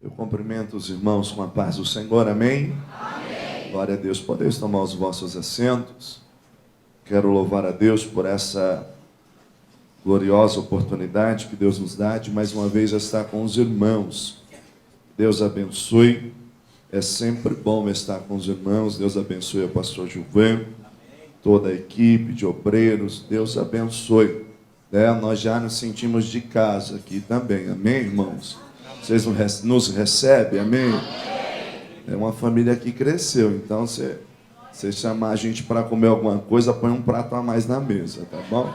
Eu cumprimento os irmãos com a paz do Senhor, amém? Amém. Glória a Deus. Podeis tomar os vossos assentos. Quero louvar a Deus por essa gloriosa oportunidade que Deus nos dá de mais uma vez estar com os irmãos. Deus abençoe. É sempre bom estar com os irmãos. Deus abençoe o pastor Gilvan, toda a equipe de obreiros. Deus abençoe. Nós já nos sentimos de casa aqui também, amém, irmãos? Vocês nos recebem, amém? É uma família que cresceu, então você chamar a gente para comer alguma coisa, põe um prato a mais na mesa, tá bom?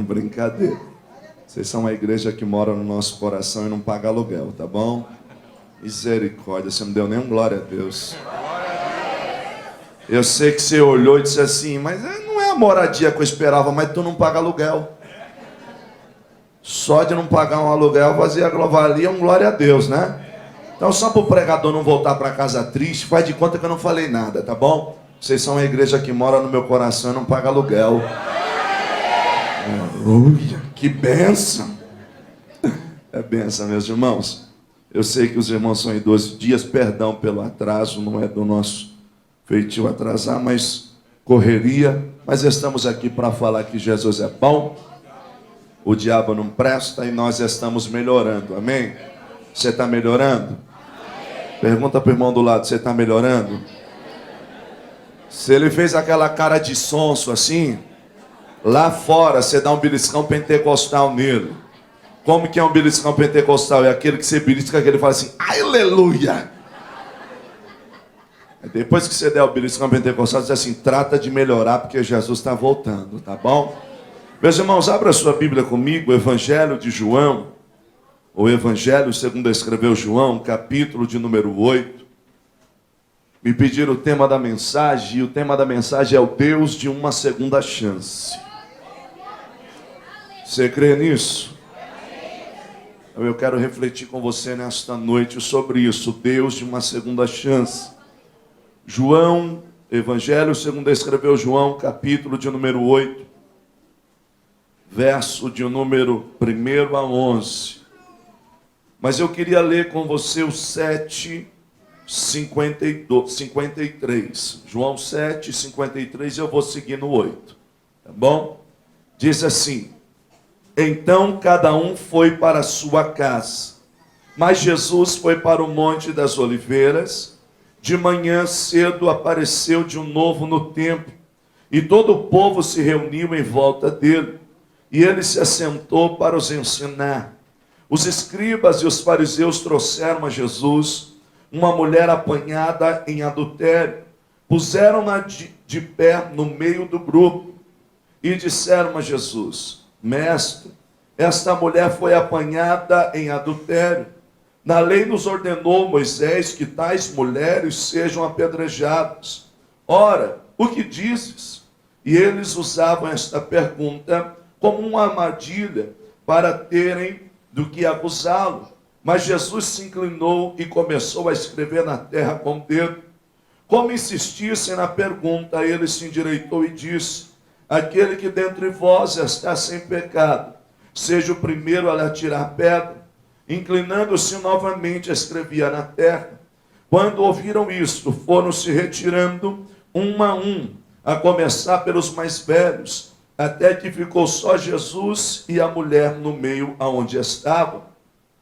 Brincadeira. Vocês são uma igreja que mora no nosso coração e não paga aluguel, tá bom? Misericórdia, você não deu nem um glória a Deus. Eu sei que você olhou e disse assim, mas não é a moradia que eu esperava, mas tu não paga aluguel. Só de não pagar um aluguel valia um glória a Deus, né? Então só para o pregador não voltar para casa triste, faz de conta que eu não falei nada, tá bom? Vocês são uma igreja que mora no meu coração e não paga aluguel. Aleluia, que bênção. É bênção, meus irmãos. Eu sei que os irmãos são idosos, dias, perdão pelo atraso, não é do nosso feitio atrasar, mas correria. Mas estamos aqui para falar que Jesus é bom, o diabo não presta e nós estamos melhorando, amém? Você está melhorando? Pergunta para o irmão do lado, você está melhorando? Se ele fez aquela cara de sonso assim, lá fora você dá um beliscão pentecostal nele. Como que é um beliscão pentecostal? É aquele que você belisca, que ele fala assim, aleluia! Depois que você der o beliscão pentecostal, diz assim, trata de melhorar porque Jesus está voltando, tá bom? Meus irmãos, abra sua Bíblia comigo, o Evangelho de João, o Evangelho segundo escreveu João, capítulo de número 8. Me pediram o tema da mensagem, e o tema da mensagem é o Deus de uma segunda chance. Você crê nisso? Eu quero refletir com você nesta noite sobre isso, Deus de uma segunda chance. João, Evangelho segundo escreveu João, capítulo de número 8. Verso de número 1 a 11. Mas eu queria ler com você o 7:53. João 7:53, eu vou seguir no 8. Tá bom? Diz assim: então cada um foi para a sua casa, mas Jesus foi para o Monte das Oliveiras. De manhã cedo apareceu de novo no templo, e todo o povo se reuniu em volta dele. E ele se assentou para os ensinar. Os escribas e os fariseus trouxeram a Jesus uma mulher apanhada em adultério. Puseram-na de pé no meio do grupo e disseram a Jesus: mestre, esta mulher foi apanhada em adultério. Na lei nos ordenou Moisés que tais mulheres sejam apedrejadas. Ora, o que dizes? E eles usavam esta pergunta como uma armadilha para terem do que acusá-lo. Mas Jesus se inclinou e começou a escrever na terra com o dedo. Como insistissem na pergunta, ele se endireitou e disse: aquele que dentre vós está sem pecado, seja o primeiro a lhe atirar pedra. Inclinando-se novamente, escrevia na terra. Quando ouviram isto, foram se retirando um, a começar pelos mais velhos, até que ficou só Jesus e a mulher no meio aonde estavam.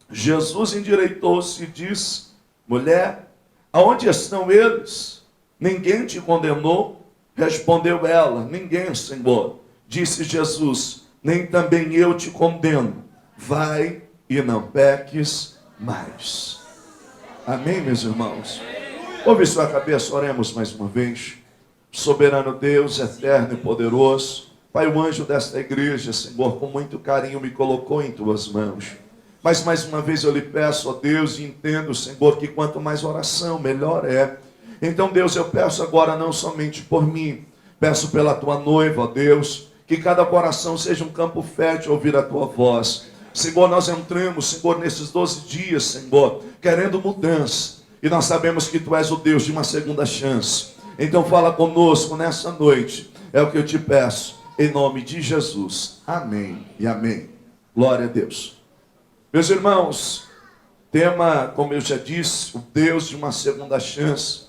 Jesus endireitou-se e disse: mulher, aonde estão eles? Ninguém te condenou? Respondeu ela: ninguém, Senhor. Disse Jesus: nem também eu te condeno. Vai e não peques mais. Amém, meus irmãos? Ouve sua cabeça, oremos mais uma vez. Soberano Deus, eterno e poderoso, Pai, o anjo desta igreja, Senhor, com muito carinho me colocou em tuas mãos. Mas mais uma vez eu lhe peço, ó Deus, e entendo, Senhor, que quanto mais oração, melhor é. Então, Deus, eu peço agora não somente por mim, peço pela tua noiva, ó Deus, que cada coração seja um campo fértil a ouvir a tua voz. Senhor, nós entramos, Senhor, nesses 12 dias, Senhor, querendo mudança. E nós sabemos que tu és o Deus de uma segunda chance. Então fala conosco nessa noite. É o que eu te peço. Em nome de Jesus. Amém e amém. Glória a Deus. Meus irmãos, tema, como eu já disse, o Deus de uma segunda chance.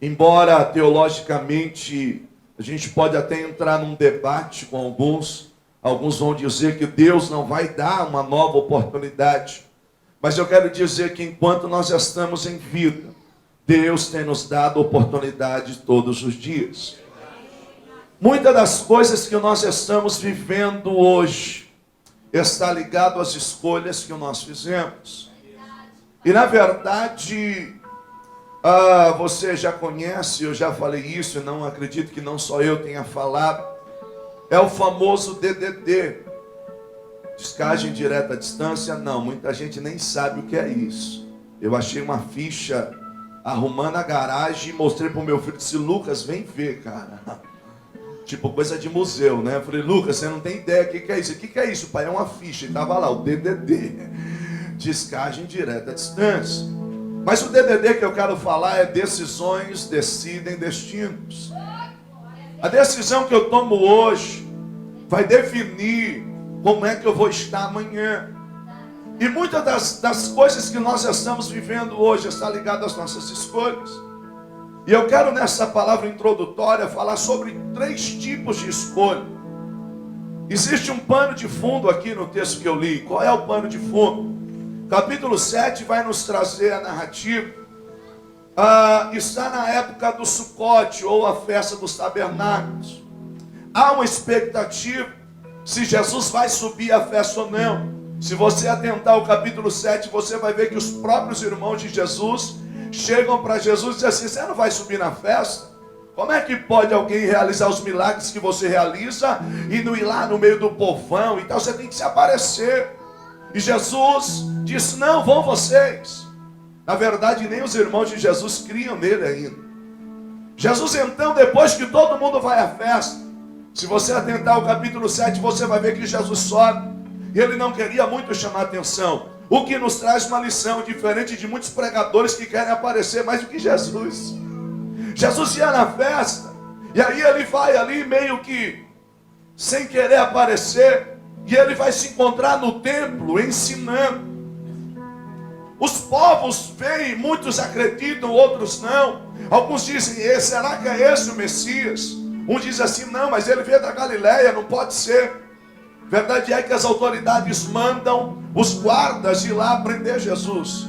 Embora teologicamente a gente pode até entrar num debate com alguns vão dizer que Deus não vai dar uma nova oportunidade. Mas eu quero dizer que enquanto nós estamos em vida, Deus tem nos dado oportunidade todos os dias. Muitas das coisas que nós estamos vivendo hoje está ligado às escolhas que nós fizemos. E na verdade, você já conhece, eu já falei isso, e não acredito que não só eu tenha falado, é o famoso DDD, descagem direta à distância. Não, muita gente nem sabe o que é isso. Eu achei uma ficha arrumando a garagem e mostrei para o meu filho, disse: Lucas, vem ver, cara. Tipo coisa de museu, né? Eu falei: Lucas, você não tem ideia o que é isso? O que é isso, pai? É uma ficha. E estava lá, o DDD, descagem direta à distância. Mas o DDD que eu quero falar é decisões decidem destinos. A decisão que eu tomo hoje vai definir como é que eu vou estar amanhã. E muitas das coisas que nós estamos vivendo hoje está ligado às nossas escolhas. E eu quero nessa palavra introdutória falar sobre 3 tipos de escolha. Existe um pano de fundo aqui no texto que eu li. Qual é o pano de fundo? Capítulo 7 vai nos trazer a narrativa. Está na época do Sucote, ou a festa dos tabernáculos. Há uma expectativa se Jesus vai subir a festa ou não. Se você atentar ao capítulo 7, você vai ver que os próprios irmãos de Jesus chegam para Jesus e dizem assim: você não vai subir na festa? Como é que pode alguém realizar os milagres que você realiza e não ir lá no meio do povão e tal? Você tem que se aparecer. E Jesus disse: não, vão vocês. Na verdade, nem os irmãos de Jesus criam nele ainda. Jesus então, depois que todo mundo vai à festa, se você atentar ao capítulo 7, você vai ver que Jesus sobe. E ele não queria muito chamar atenção. O que nos traz uma lição diferente de muitos pregadores que querem aparecer mais do que Jesus. Jesus ia na festa, e aí ele vai ali meio que sem querer aparecer, e ele vai se encontrar no templo ensinando. Os povos veem, muitos acreditam, outros não. Alguns dizem: será que é esse o Messias? Um diz assim: não, mas ele veio da Galileia, não pode ser. Verdade é que as autoridades mandam os guardas ir lá prender Jesus.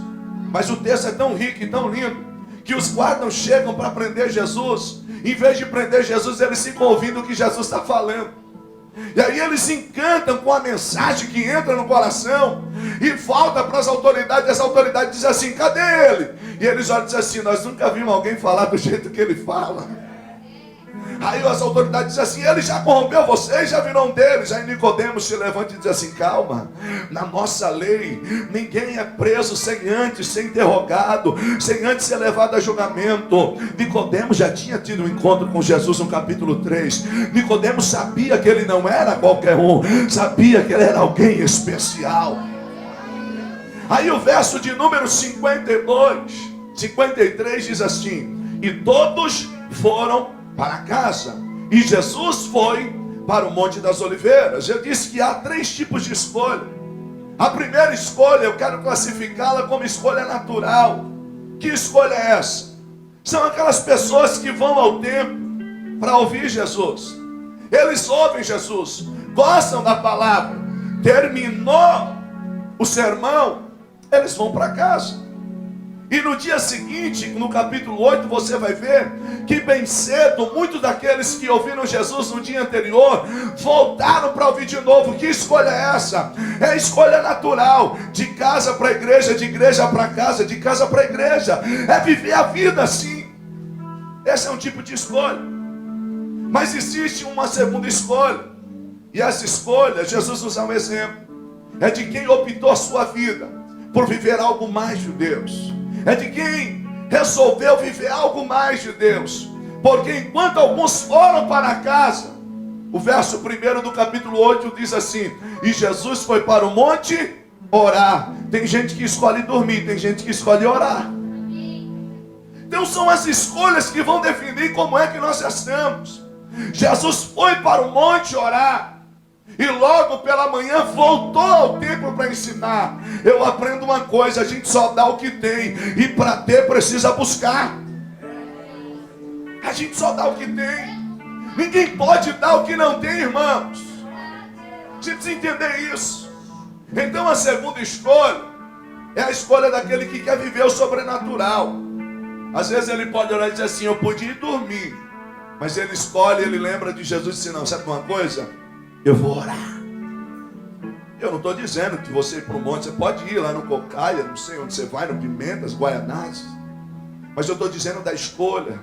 Mas o texto é tão rico e tão lindo que os guardas chegam para prender Jesus. Em vez de prender Jesus, eles ficam ouvindo o que Jesus está falando. E aí eles se encantam com a mensagem que entra no coração e volta para as autoridades. As autoridades dizem assim: cadê ele? E eles olham e dizem assim: nós nunca vimos alguém falar do jeito que ele fala. Aí as autoridades dizem assim: ele já corrompeu vocês, já virou um deles. Aí Nicodemos se levanta e diz assim: calma, na nossa lei ninguém é preso sem antes ser interrogado, sem antes ser levado a julgamento. Nicodemos já tinha tido um encontro com Jesus no capítulo 3. Nicodemos sabia que ele não era qualquer um, sabia que ele era alguém especial. Aí o verso de número 53 diz assim: e todos foram para casa, e Jesus foi para o Monte das Oliveiras. Eu disse que há 3 tipos de escolha. A primeira escolha eu quero classificá-la como escolha natural. Que escolha é essa? São aquelas pessoas que vão ao templo para ouvir Jesus. Eles ouvem Jesus, gostam da palavra. Terminou o sermão, eles vão para casa. E no dia seguinte, no capítulo 8, você vai ver que bem cedo, muitos daqueles que ouviram Jesus no dia anterior, voltaram para ouvir de novo. Que escolha é essa? É a escolha natural, de casa para igreja, de igreja para casa, de casa para igreja. É viver a vida assim. Esse é um tipo de escolha. Mas existe uma segunda escolha. E essa escolha, Jesus nos dá um exemplo. É de quem optou a sua vida por viver algo mais de Deus. É de quem resolveu viver algo mais de Deus. Porque enquanto alguns foram para casa, o verso 1 do capítulo 8 diz assim: e Jesus foi para o monte orar. Tem gente que escolhe dormir, tem gente que escolhe orar. Então são as escolhas que vão definir como é que nós estamos. Jesus foi para o monte orar. E logo pela manhã voltou ao templo para ensinar. Eu aprendo uma coisa: a gente só dá o que tem, e para ter precisa buscar. A gente só dá o que tem. Ninguém pode dar o que não tem, irmãos. Você precisa entender isso. Então a segunda escolha é a escolha daquele que quer viver o sobrenatural. Às vezes ele pode orar e dizer assim: eu podia ir dormir. Mas ele escolhe, ele lembra de Jesus e diz: não, sabe uma coisa? Eu vou orar. Eu não estou dizendo que você ir para o monte, você pode ir lá no Cocaia, não sei onde você vai, no Pimentas, Guaianazes. Mas eu estou dizendo da escolha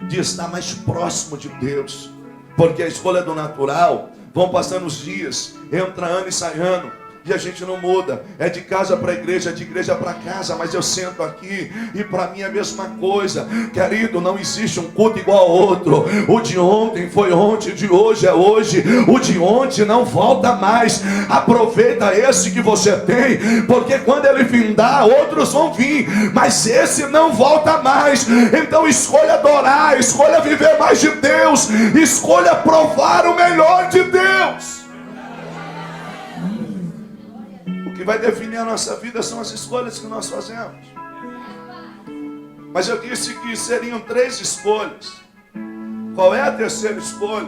de estar mais próximo de Deus. Porque a escolha do natural, vão passando os dias, entra ano e sai ano, e a gente não muda. É de casa para igreja, é de igreja para casa. Mas eu sento aqui e para mim é a mesma coisa. Querido, não existe um culto igual ao outro. O de ontem foi ontem, o de hoje é hoje. O de ontem não volta mais. Aproveita esse que você tem, porque quando ele findar, outros vão vir, mas esse não volta mais. Então escolha adorar, escolha viver mais de Deus, escolha provar o melhor de Deus. O que vai definir a nossa vida são as escolhas que nós fazemos. Mas eu disse que seriam 3 escolhas. Qual é a terceira escolha?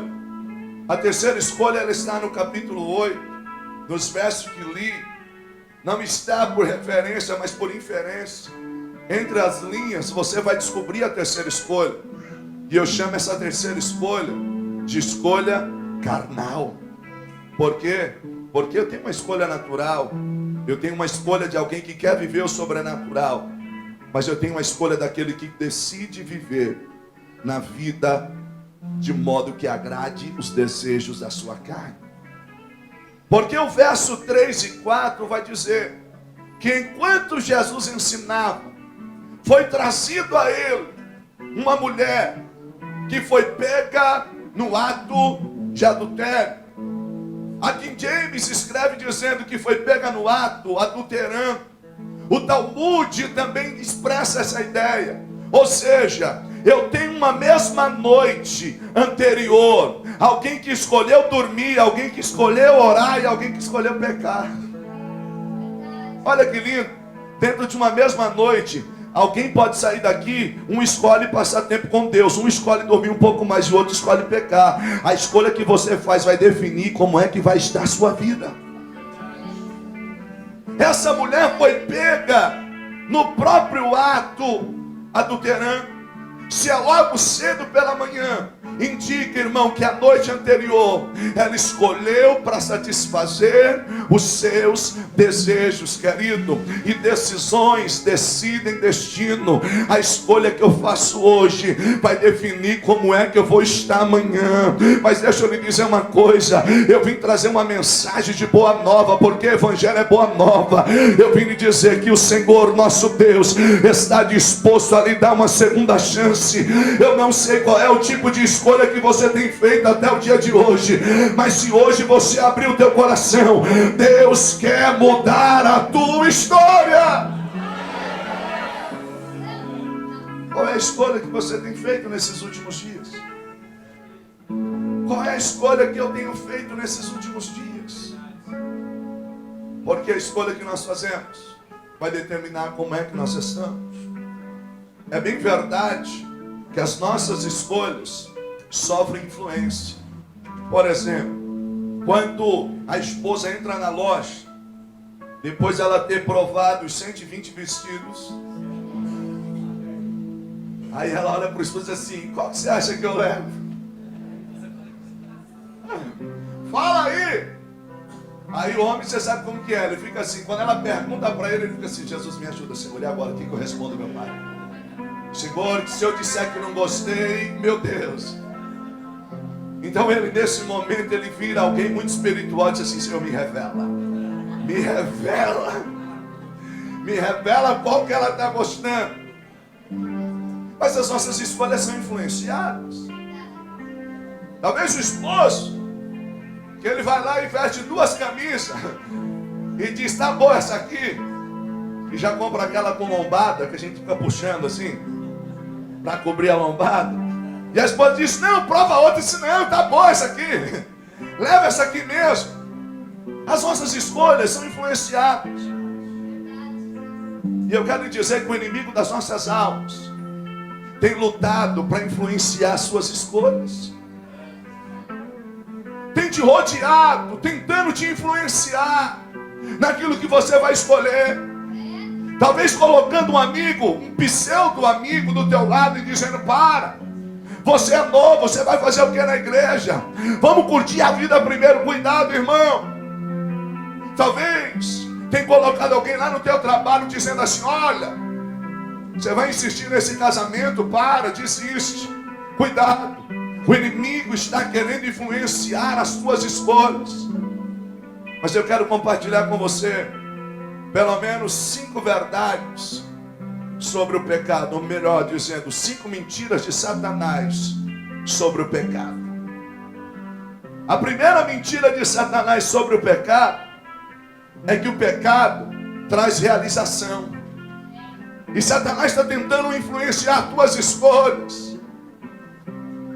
A terceira escolha, ela está no capítulo 8, nos versos que li. Não está por referência, mas por inferência. Entre as linhas, você vai descobrir a terceira escolha. E eu chamo essa terceira escolha de escolha carnal. Por quê? Porque eu tenho uma escolha natural. Eu tenho uma escolha de alguém que quer viver o sobrenatural. Mas eu tenho uma escolha daquele que decide viver na vida de modo que agrade os desejos da sua carne. Porque o verso 3 e 4 vai dizer que enquanto Jesus ensinava, foi trazido a ele uma mulher que foi pega no ato de adultério. A King James escreve dizendo que foi pega no ato, adulterando. O Talmud também expressa essa ideia. Ou seja, eu tenho uma mesma noite anterior, alguém que escolheu dormir, alguém que escolheu orar e alguém que escolheu pecar. Olha que lindo. Dentro de uma mesma noite, alguém pode sair daqui, um escolhe passar tempo com Deus, um escolhe dormir um pouco mais e o outro escolhe pecar. A escolha que você faz vai definir como é que vai estar a sua vida. Essa mulher foi pega no próprio ato adulterando. Se é logo cedo pela manhã, indica, irmão, que a noite anterior ela escolheu para satisfazer os seus desejos, querido. E decisões decidem destino. A escolha que eu faço hoje vai definir como é que eu vou estar amanhã. Mas deixa eu lhe dizer uma coisa: eu vim trazer uma mensagem de boa nova, porque o evangelho é boa nova. Eu vim lhe dizer que o Senhor nosso Deus está disposto a lhe dar uma segunda chance. Eu não sei qual é o tipo de escolha que você tem feito até o dia de hoje, mas se hoje você abrir o teu coração, Deus quer mudar a tua história. Qual é a escolha que você tem feito nesses últimos dias? Qual é a escolha que eu tenho feito nesses últimos dias? Porque a escolha que nós fazemos vai determinar como é que nós estamos. É bem verdade que as nossas escolhas sofrem influência. Por exemplo, quando a esposa entra na loja, depois ela ter provado os 120 vestidos, aí ela olha para o esposo e diz assim: qual que você acha que eu levo? Fala aí! Aí o homem, você sabe como que é, ele fica assim, quando ela pergunta para ele, ele fica assim: Jesus, me ajuda, Senhor, e agora o que eu respondo, meu pai? Senhor, se eu disser que não gostei, meu Deus. Então ele, nesse momento, ele vira alguém muito espiritual e diz assim: Senhor, me revela. Me revela. Me revela qual que ela está gostando. Mas as nossas escolhas são influenciadas. Talvez o esposo, que ele vai lá e veste 2 camisas e diz: tá boa essa aqui. E já compra aquela com lombada que a gente fica puxando assim para cobrir a lombada. E a esposa diz: não, prova outra. Disse: não, tá boa essa aqui. Leva essa aqui mesmo. As nossas escolhas são influenciadas. E eu quero lhe dizer que o inimigo das nossas almas tem lutado para influenciar suas escolhas. Tem te rodeado, tentando te influenciar naquilo que você vai escolher. Talvez colocando um amigo, um pseudo amigo do teu lado e dizendo: para, você é novo, você vai fazer o que na igreja? Vamos curtir a vida primeiro. Cuidado, irmão. Talvez tenha colocado alguém lá no teu trabalho dizendo assim: olha, você vai insistir nesse casamento? Para, desiste. Cuidado. O inimigo está querendo influenciar as tuas escolhas. Mas eu quero compartilhar com você pelo menos 5 verdades sobre o pecado. Ou melhor dizendo, 5 mentiras de Satanás sobre o pecado. A primeira mentira de Satanás sobre o pecado é que o pecado traz realização. E Satanás está tentando influenciar tuas escolhas,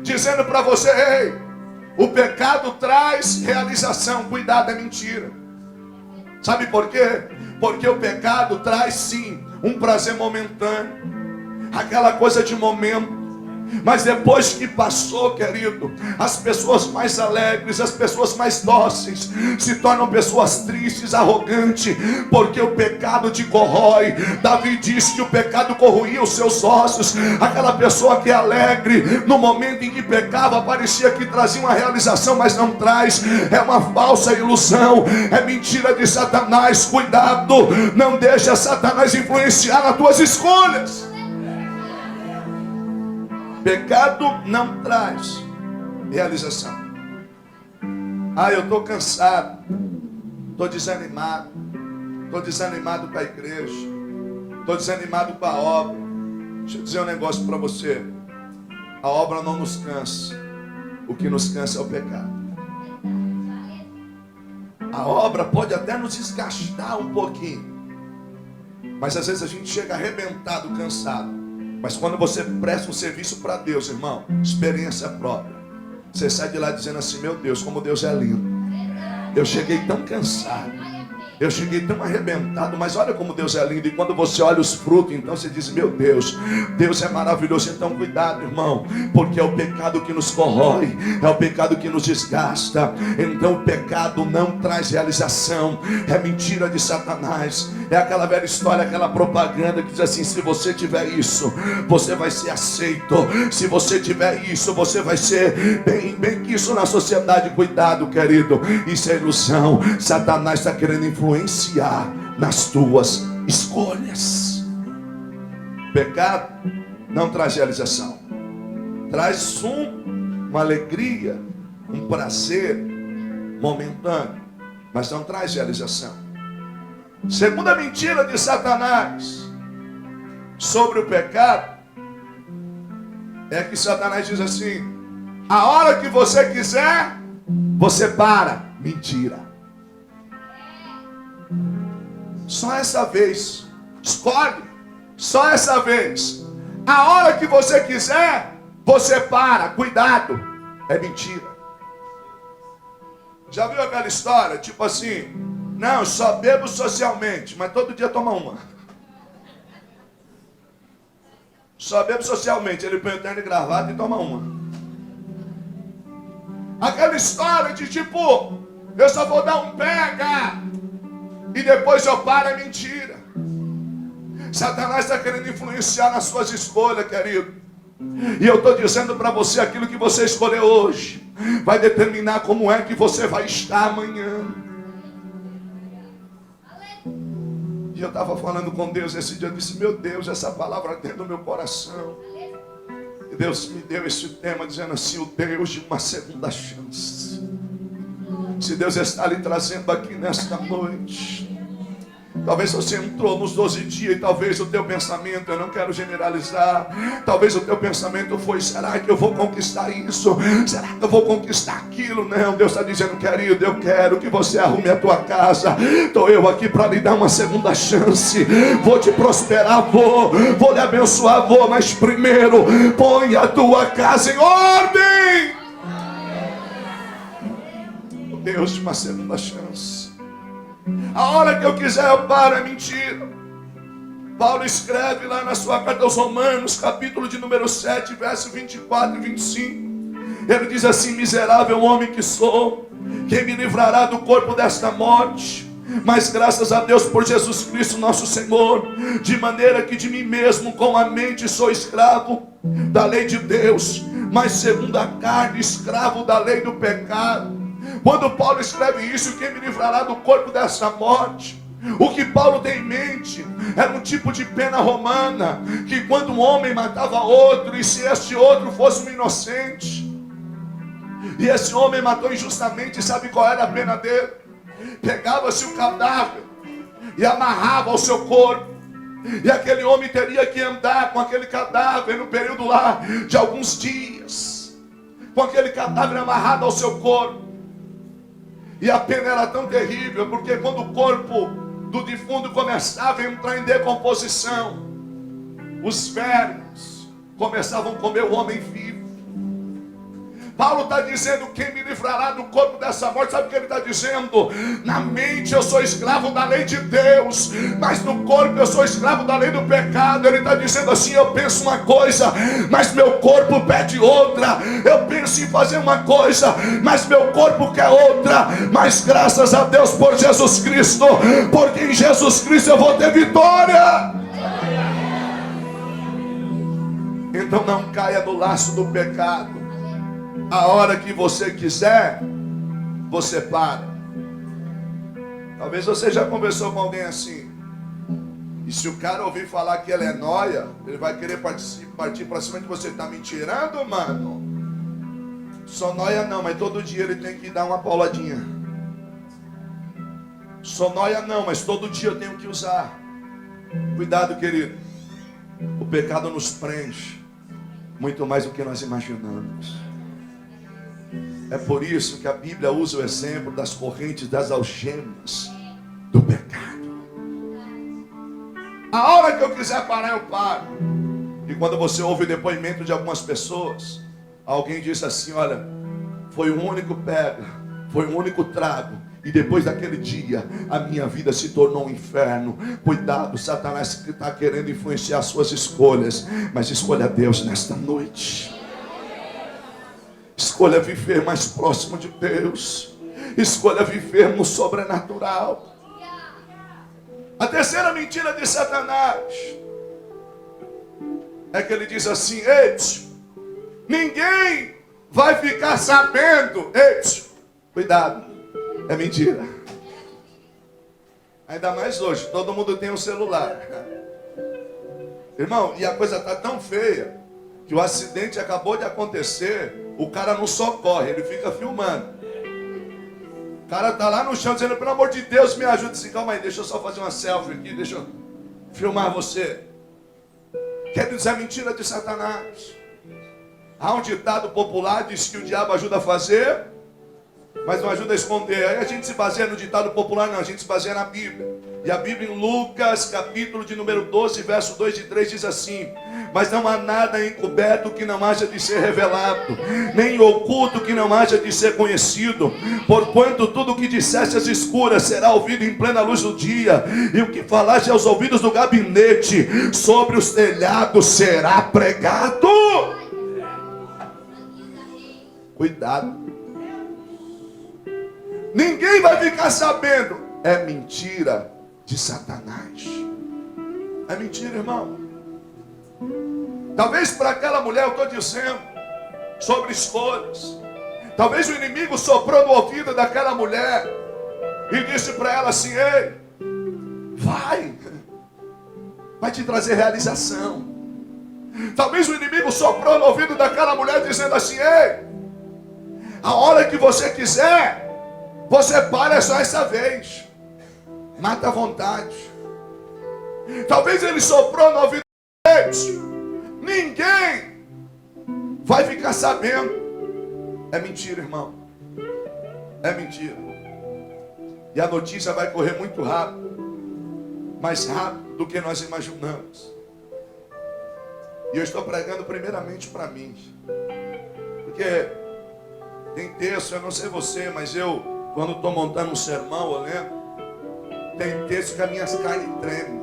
dizendo para você: ei, o pecado traz realização. Cuidado, é mentira. Sabe por quê? Porque o pecado traz sim um prazer momentâneo, aquela coisa de momento. Mas depois que passou, querido, as pessoas mais alegres, as pessoas mais dóceis se tornam pessoas tristes, arrogantes, porque o pecado te corrói. Davi disse que o pecado corroía os seus ossos. Aquela pessoa que é alegre, no momento em que pecava, parecia que trazia uma realização, mas não traz. É uma falsa ilusão, é mentira de Satanás. Cuidado, não deixa Satanás influenciar nas tuas escolhas. Pecado não traz realização. Ah, eu estou cansado, estou desanimado com a igreja, estou desanimado com a obra. Deixa eu dizer um negócio para você: a obra não nos cansa, o que nos cansa é o pecado. A obra pode até nos desgastar um pouquinho, mas às vezes a gente chega arrebentado, cansado. Mas quando você presta um serviço para Deus, irmão, experiência própria, você sai de lá dizendo assim: meu Deus, como Deus é lindo. Eu cheguei tão cansado, eu cheguei tão arrebentado, mas olha como Deus é lindo. E quando você olha os frutos, então você diz: meu Deus, Deus é maravilhoso. Então cuidado, irmão, porque é o pecado que nos corrói, é o pecado que nos desgasta. Então o pecado não traz realização, é mentira de Satanás. É aquela velha história, aquela propaganda que diz assim: se você tiver isso, você vai ser aceito. Se você tiver isso, você vai ser bem quisto na sociedade. Cuidado, querido, isso é ilusão. Satanás está querendo influenciar nas tuas escolhas. Pecado não traz realização, traz uma alegria, um prazer momentâneo, mas não traz realização. Segunda mentira de Satanás sobre o pecado é que Satanás diz assim: a hora que você quiser, você para. Mentira. Só essa vez. Escolhe. Só essa vez. A hora que você quiser, você para. Cuidado. É mentira. Já viu aquela história? Tipo assim: não, só bebo socialmente, mas todo dia toma uma. Só bebo socialmente. Ele põe o terno e gravata e toma uma. Aquela história de tipo: eu só vou dar um pega e depois eu paro. É mentira. Satanás está querendo influenciar nas suas escolhas, querido. E eu estou dizendo para você: aquilo que você escolher hoje vai determinar como é que você vai estar amanhã. E eu estava falando com Deus esse dia, eu disse: meu Deus, essa palavra dentro do meu coração. E Deus me deu esse tema dizendo assim: o Deus de uma segunda chance. Se Deus está lhe trazendo aqui nesta noite, talvez você entrou nos 12 dias e talvez o teu pensamento, eu não quero generalizar, talvez o teu pensamento foi: será que eu vou conquistar isso? Será que eu vou conquistar aquilo? Não, Deus está dizendo: querido, eu quero que você arrume a tua casa. Estou eu aqui para lhe dar uma segunda chance. Vou te prosperar, vou lhe abençoar, mas primeiro põe a tua casa em ordem. Deus de uma segunda chance. A hora que eu quiser eu paro, é mentira. Paulo escreve lá na sua carta aos Romanos, capítulo de número 7, verso 24 e 25. Ele diz assim: miserável homem que sou, quem me livrará do corpo desta morte? Mas graças a Deus por Jesus Cristo nosso Senhor, de maneira que de mim mesmo com a mente sou escravo da lei de Deus, mas segundo a carne escravo da lei do pecado. Quando Paulo escreve isso, quem me livrará do corpo dessa morte? O que Paulo tem em mente era um tipo de pena romana, que quando um homem matava outro, e se este outro fosse um inocente, e esse homem matou injustamente, sabe qual era a pena dele? Pegava-se o cadáver e amarrava ao seu corpo, e aquele homem teria que andar com aquele cadáver no período lá de alguns dias, com aquele cadáver amarrado ao seu corpo. E a pena era tão terrível, porque quando o corpo do defunto começava a entrar em decomposição, os vermes começavam a comer o homem vivo. Paulo está dizendo: quem me livrará do corpo dessa morte? Sabe o que ele está dizendo? Na mente eu sou escravo da lei de Deus, mas no corpo eu sou escravo da lei do pecado. Ele está dizendo assim: eu penso uma coisa, mas meu corpo pede outra. Eu penso em fazer uma coisa, mas meu corpo quer outra. Mas graças a Deus por Jesus Cristo, porque em Jesus Cristo eu vou ter vitória. Então não caia no laço do pecado. A hora que você quiser, você para. Talvez você já conversou com alguém assim. E se o cara ouvir falar que ela é nóia, ele vai querer partir para cima de você. Tá me tirando, mano? Sou nóia não, mas todo dia ele tem que dar uma pauladinha. Sou nóia não, mas todo dia eu tenho que usar. Cuidado, querido. O pecado nos prende muito mais do que nós imaginamos. É por isso que a Bíblia usa o exemplo das correntes, das algemas do pecado. A hora que eu quiser parar, eu paro. E quando você ouve o depoimento de algumas pessoas, alguém disse assim: olha, foi o único pega, foi o único trago, e depois daquele dia a minha vida se tornou um inferno. Cuidado, Satanás que está querendo influenciar suas escolhas, mas escolha Deus nesta noite. Escolha viver mais próximo de Deus. Escolha viver no sobrenatural. A terceira mentira de Satanás é que ele diz assim: eita, ninguém vai ficar sabendo. Eita, cuidado, é mentira. Ainda mais hoje, todo mundo tem um celular. Irmão, e a coisa está tão feia que o acidente acabou de acontecer. O cara não socorre, ele fica filmando. O cara está lá no chão dizendo: pelo amor de Deus, me ajude. Assim, calma aí, deixa eu só fazer uma selfie aqui, deixa eu filmar você. Quer dizer, a mentira de Satanás. Há um ditado popular, diz que o diabo ajuda a fazer, mas não ajuda a esconder. Aí a gente se baseia no ditado popular, não, a gente se baseia na Bíblia. E a Bíblia em Lucas, capítulo de número 12, verso 2 e 3 diz assim: mas não há nada encoberto que não haja de ser revelado, nem oculto que não haja de ser conhecido. Porquanto tudo o que disseste às escuras será ouvido em plena luz do dia, e o que falaste aos ouvidos do gabinete, sobre os telhados será pregado. Cuidado. Ninguém vai ficar sabendo. É mentira de Satanás. É mentira, irmão. Talvez para aquela mulher, eu estou dizendo sobre escolhas. Talvez o inimigo soprou no ouvido daquela mulher e disse para ela assim: ei, vai te trazer realização. Talvez o inimigo soprou no ouvido daquela mulher dizendo assim: ei, a hora que você quiser, você para só essa vez. Mata a vontade. Talvez ele soprou no ouvido deles. Ninguém vai ficar sabendo. É mentira, irmão. É mentira. E a notícia vai correr muito rápido. Mais rápido do que nós imaginamos. E eu estou pregando primeiramente para mim. Porque tem texto, eu não sei você, mas eu, quando estou montando um sermão, eu lembro, Tem texto que as minhas carnes tremem.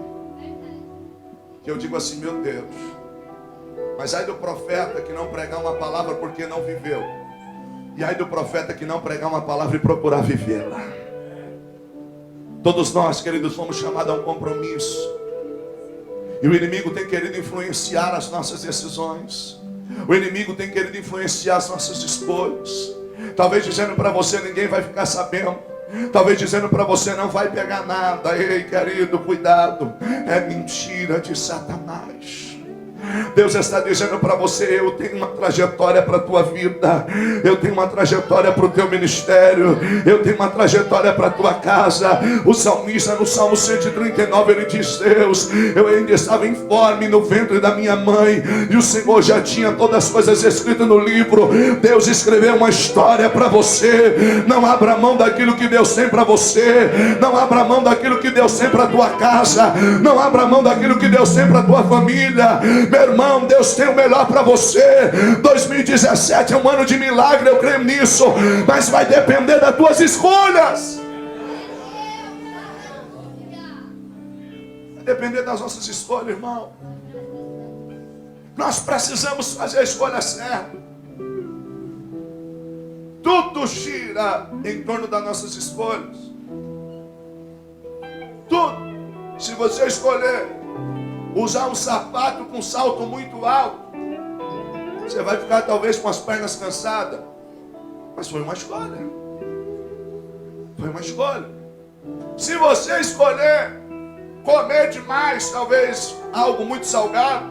Que eu digo assim, meu Deus. Mas ai do profeta que não pregar uma palavra porque não viveu. E ai do profeta que não pregar uma palavra e procurar vivê-la. Todos nós, queridos, fomos chamados a um compromisso. E o inimigo tem querido influenciar as nossas decisões. O inimigo tem querido influenciar as nossas escolhas. Talvez dizendo para você, ninguém vai ficar sabendo. Talvez dizendo para você, não vai pegar nada. Ei, querido, cuidado. É mentira de Satanás. Deus está dizendo para você, eu tenho uma trajetória para a tua vida, eu tenho uma trajetória para o teu ministério, eu tenho uma trajetória para a tua casa. O salmista no Salmo 139 ele diz, Deus, eu ainda estava informe no ventre da minha mãe, e o Senhor já tinha todas as coisas escritas no livro. Deus escreveu uma história para você. Não abra mão daquilo que Deus tem para você, não abra mão daquilo que Deus tem para a tua casa, não abra mão daquilo que Deus tem para a tua família. Meu irmão, Deus tem o melhor para você. 2017 é um ano de milagre, eu creio nisso, mas vai depender das tuas escolhas. Vai depender das nossas escolhas, irmão. Nós precisamos fazer a escolha certa. Tudo gira em torno das nossas escolhas. Tudo. Se você escolher usar um sapato com salto muito alto, você vai ficar talvez com as pernas cansadas. Mas foi uma escolha. Foi uma escolha. Se você escolher comer demais, talvez algo muito salgado,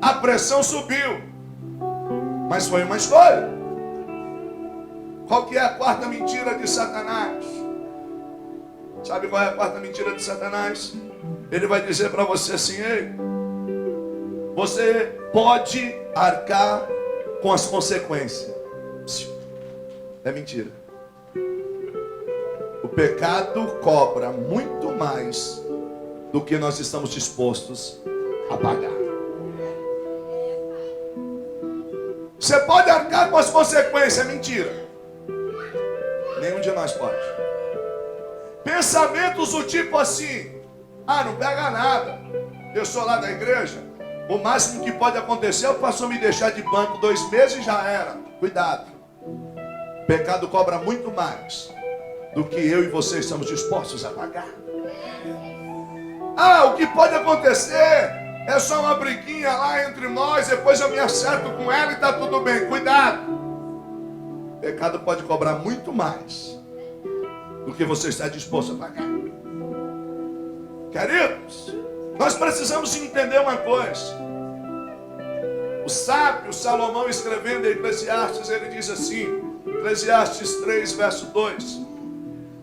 a pressão subiu. Mas foi uma escolha. Qual que é a quarta mentira de Satanás? Sabe qual é a quarta mentira de Satanás? Ele vai dizer para você assim, ei, você pode arcar com as consequências. É mentira. O pecado cobra muito mais do que nós estamos dispostos a pagar. Você pode arcar com as consequências, é mentira. Nenhum de nós pode. Pensamentos do tipo assim, não pega nada. Eu sou lá da igreja. O máximo que pode acontecer é o pastor me deixar de banco 2 meses e já era. Cuidado. O pecado cobra muito mais do que eu e você estamos dispostos a pagar. O que pode acontecer é só uma briguinha lá entre nós, depois eu me acerto com ela e está tudo bem. Cuidado. O pecado pode cobrar muito mais do que você está disposto a pagar. Queridos, nós precisamos entender uma coisa. O sábio Salomão, escrevendo em Eclesiastes, ele diz assim, Eclesiastes 3, verso 2: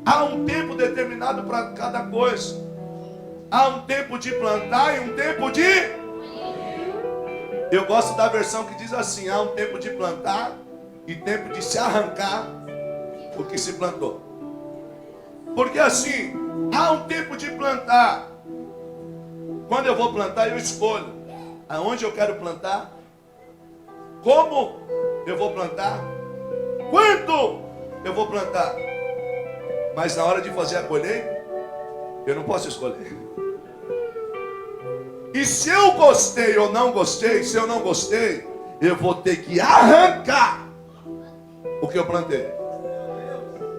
há um tempo determinado para cada coisa. Há um tempo de plantar e um tempo de... Eu gosto da versão que diz assim, há um tempo de plantar e tempo de se arrancar o que se plantou. Porque assim, há um tempo de plantar. Quando eu vou plantar, eu escolho aonde eu quero plantar, como eu vou plantar, quanto eu vou plantar. Mas na hora de fazer a colheita, eu não posso escolher. E se eu gostei ou não gostei, se eu não gostei, eu vou ter que arrancar o que eu plantei.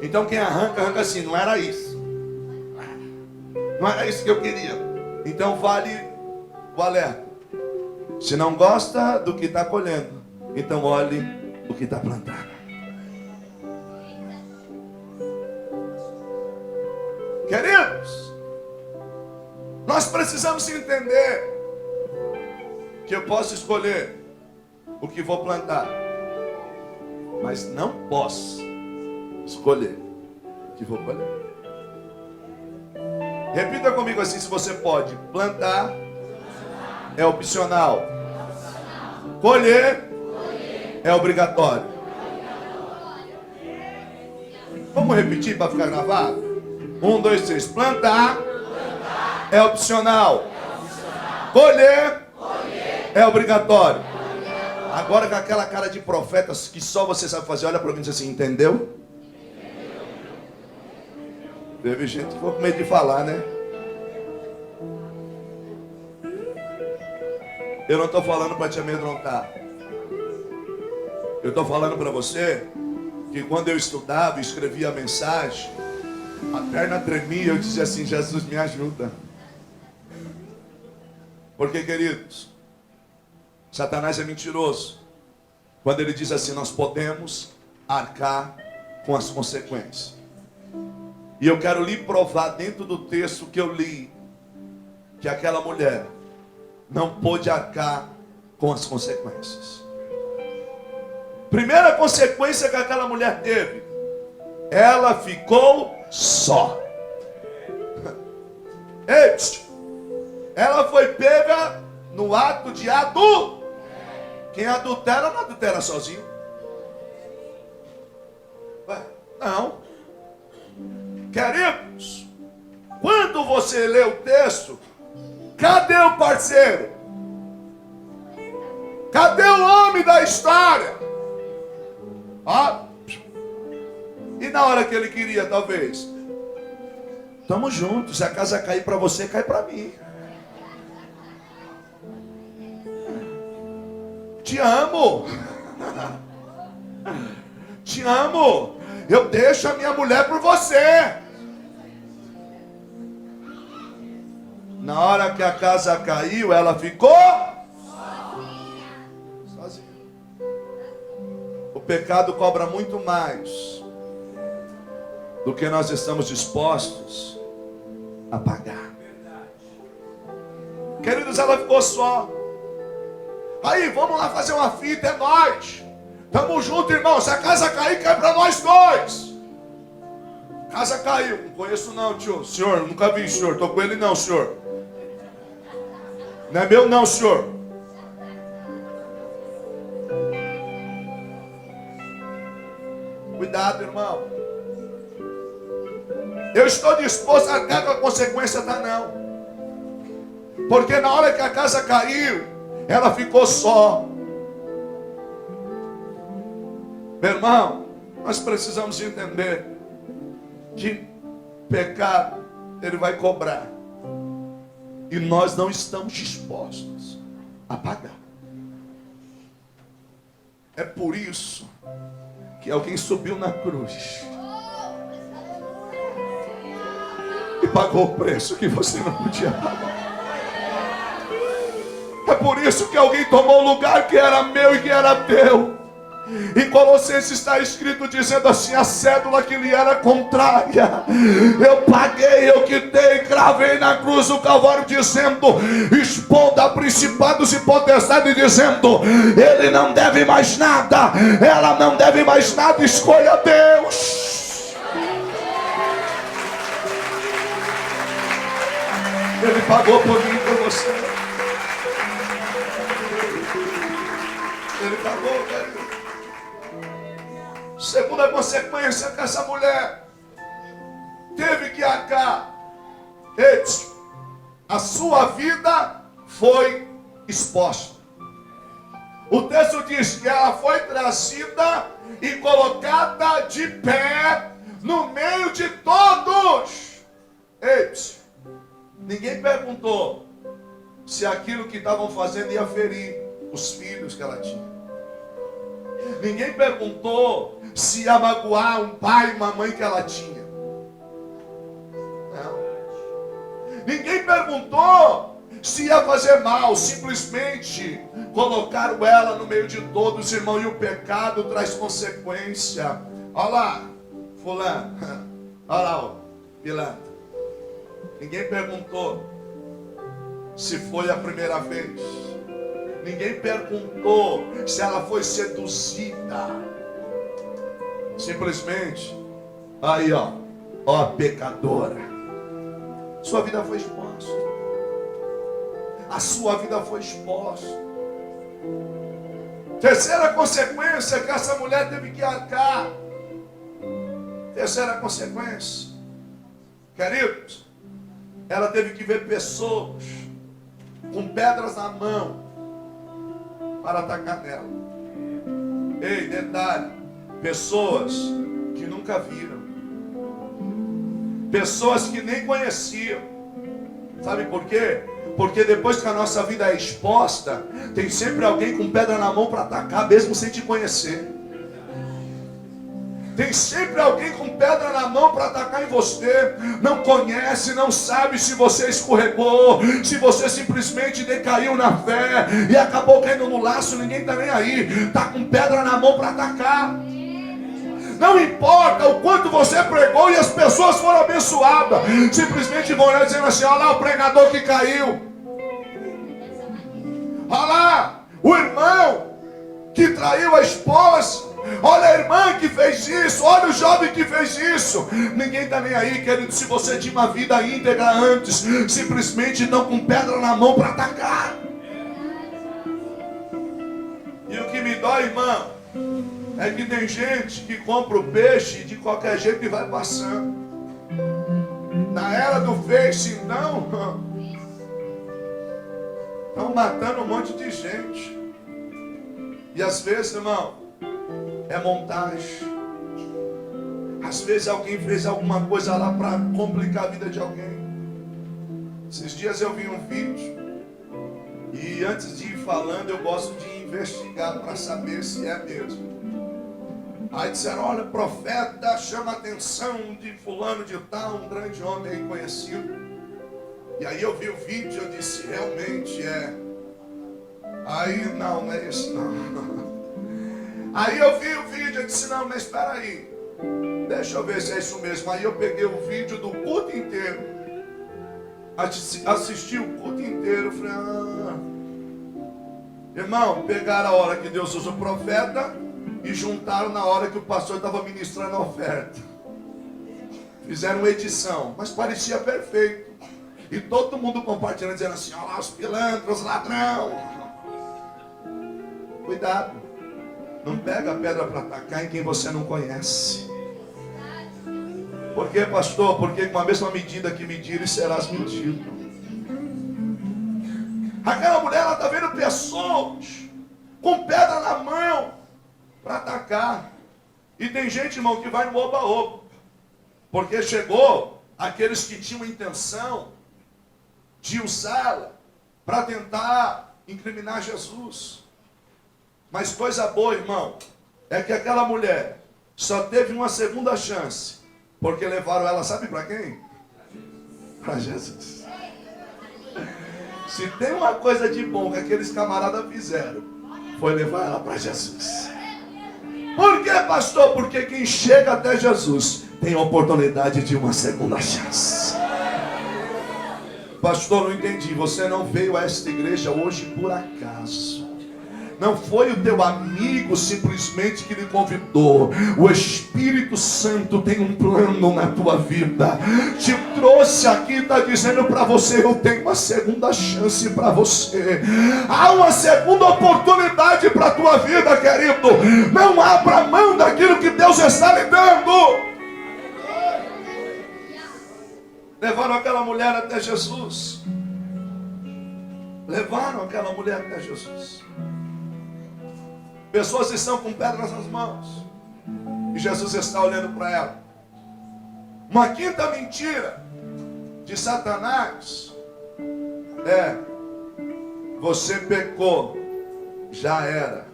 Então quem arranca, arranca assim, não era isso. Não era isso que eu queria. Então vale o alerta. Se não gosta do que está colhendo, então olhe o que está plantando. Queridos, nós precisamos entender que eu posso escolher o que vou plantar, mas não posso escolher o que vou colher. Repita comigo assim, se você pode. Plantar é opcional. Colher é obrigatório. Vamos repetir para ficar gravado? 1, 2, 3. Plantar é opcional. Colher é obrigatório. Agora com aquela cara de profetas que só você sabe fazer, olha para mim e diz assim, entendeu? Teve gente que ficou com medo de falar, né? Eu não estou falando para te amedrontar. Eu estou falando para você que quando eu estudava e escrevia a mensagem, a perna tremia e eu dizia assim: Jesus, me ajuda. Porque, queridos, Satanás é mentiroso quando ele diz assim: nós podemos arcar com as consequências. E eu quero lhe provar dentro do texto que eu li, que aquela mulher não pôde arcar com as consequências. Primeira consequência que aquela mulher teve, ela ficou só. Ela foi pega no ato de adultério. Quem adultera não adultera sozinho. Ué, não. Queridos, quando você lê o texto, cadê o parceiro? Cadê o homem da história? Ó. E na hora que ele queria, talvez, estamos juntos. Se a casa cair para você, cai para mim. Te amo. Te amo. Eu deixo a minha mulher por você. Na hora que a casa caiu, ela ficou sozinha. O pecado cobra muito mais do que nós estamos dispostos a pagar. Queridos, ela ficou só. Aí, vamos lá fazer uma fita, é nóis. Tamo junto, irmão. Se a casa cair, cai para nós dois. Casa caiu. Não conheço não, tio. Senhor, nunca vi, senhor. Tô com ele não, senhor. Não é meu não, senhor. Cuidado, irmão. Eu estou disposto a arcar com a consequência da não. Porque na hora que a casa caiu, ela ficou só. Meu irmão, nós precisamos entender que pecado, ele vai cobrar. E nós não estamos dispostos a pagar. É por isso que alguém subiu na cruz e pagou o preço que você não podia pagar. É por isso que alguém tomou o lugar que era meu e que era teu. Em Colossenses está escrito dizendo assim: a cédula que lhe era contrária, eu paguei, eu quitei, cravei na cruz do Calvário, dizendo, expondo a principados e potestades, dizendo, ele não deve mais nada, ela não deve mais nada, escolha Deus. Ele pagou por mim e por você. Ele pagou, querido. Segunda consequência que essa mulher teve que arcar, a sua vida foi exposta. O texto diz que ela foi trazida e colocada de pé no meio de todos. Ninguém perguntou se aquilo que estavam fazendo ia ferir os filhos que ela tinha. Ninguém perguntou se ia magoar um pai e uma mãe que ela tinha. Não. Ninguém perguntou se ia fazer mal. Simplesmente colocaram ela no meio de todos, irmão. E o pecado traz consequência. Olha lá, fulano. Olha lá, ó, pilantra. Ninguém perguntou se foi a primeira vez. Ninguém perguntou se ela foi seduzida. Simplesmente, aí ó pecadora. Sua vida foi exposta. A sua vida foi exposta. Terceira consequência que essa mulher teve que arcar. Terceira consequência, queridos, ela teve que ver pessoas com pedras na mão para atacar nela. Ei, detalhe, pessoas que nunca viram. pessoas que nem conheciam. Sabe por quê? Porque depois que a nossa vida é exposta, tem sempre alguém com pedra na mão para atacar, mesmo sem te conhecer. Tem sempre alguém com pedra na mão para atacar em você. Não conhece, não sabe se você escorregou, se você simplesmente decaiu na fé e acabou caindo no laço, ninguém está nem aí. Está com pedra na mão para atacar. Não importa o quanto você pregou e as pessoas foram abençoadas, simplesmente vão olhar dizendo assim: olha lá o pregador que caiu, olha lá o irmão que traiu a esposa, olha a irmã que fez isso, olha o jovem que fez isso. Ninguém está nem aí, querido. Se você tinha uma vida íntegra antes, simplesmente não com pedra na mão para atacar. E o que me dói, irmão, é que tem gente que compra o peixe de qualquer jeito e vai passando. Na era do Face, então, estão matando um monte de gente. E às vezes, irmão, é montagem. Às vezes alguém fez alguma coisa lá para complicar a vida de alguém. Esses dias eu vi um vídeo, e antes de ir falando, eu gosto de investigar para saber se é mesmo. Aí disseram: olha, profeta chama a atenção de fulano de tal, um grande homem aí conhecido. E aí eu vi o vídeo e eu disse: realmente é. Aí, não é isso não. Aí eu vi o vídeo e disse: não, mas espera aí, deixa eu ver se é isso mesmo. Aí eu peguei o vídeo do culto inteiro, assisti o culto inteiro. Falei: irmão, pegaram a hora que Deus usa o profeta e juntaram na hora que o pastor estava ministrando a oferta. Fizeram uma edição, mas parecia perfeito. E todo mundo compartilhando, dizendo assim: olha lá os pilantras, ladrão. Cuidado, não pega a pedra para atacar em quem você não conhece. Por quê, pastor? Porque com a mesma medida que medires, serás medido. Aquela mulher, ela está vendo pessoas com pedra na mão para atacar. E tem gente, irmão, que vai no oba-oba, porque chegou aqueles que tinham intenção de usá-la para tentar incriminar Jesus. Mas coisa boa, irmão, é que aquela mulher só teve uma segunda chance, porque levaram ela, sabe para quem? Para Jesus. Se tem uma coisa de bom que aqueles camaradas fizeram, foi levar ela para Jesus. Por quê, pastor? Porque quem chega até Jesus tem a oportunidade de uma segunda chance. Pastor, não entendi. Você não veio a esta igreja hoje por acaso. Não foi o teu amigo simplesmente que lhe convidou. O Espírito Santo tem um plano na tua vida. Te trouxe aqui e está dizendo para você: eu tenho uma segunda chance para você. Há uma segunda oportunidade para a tua vida, querido. Não abra mão daquilo que Deus está lhe dando. Levaram aquela mulher até Jesus. Levaram aquela mulher até Jesus. Pessoas estão com pedras nas mãos e Jesus está olhando para ela. Uma quinta mentira de Satanás é: você pecou, já era,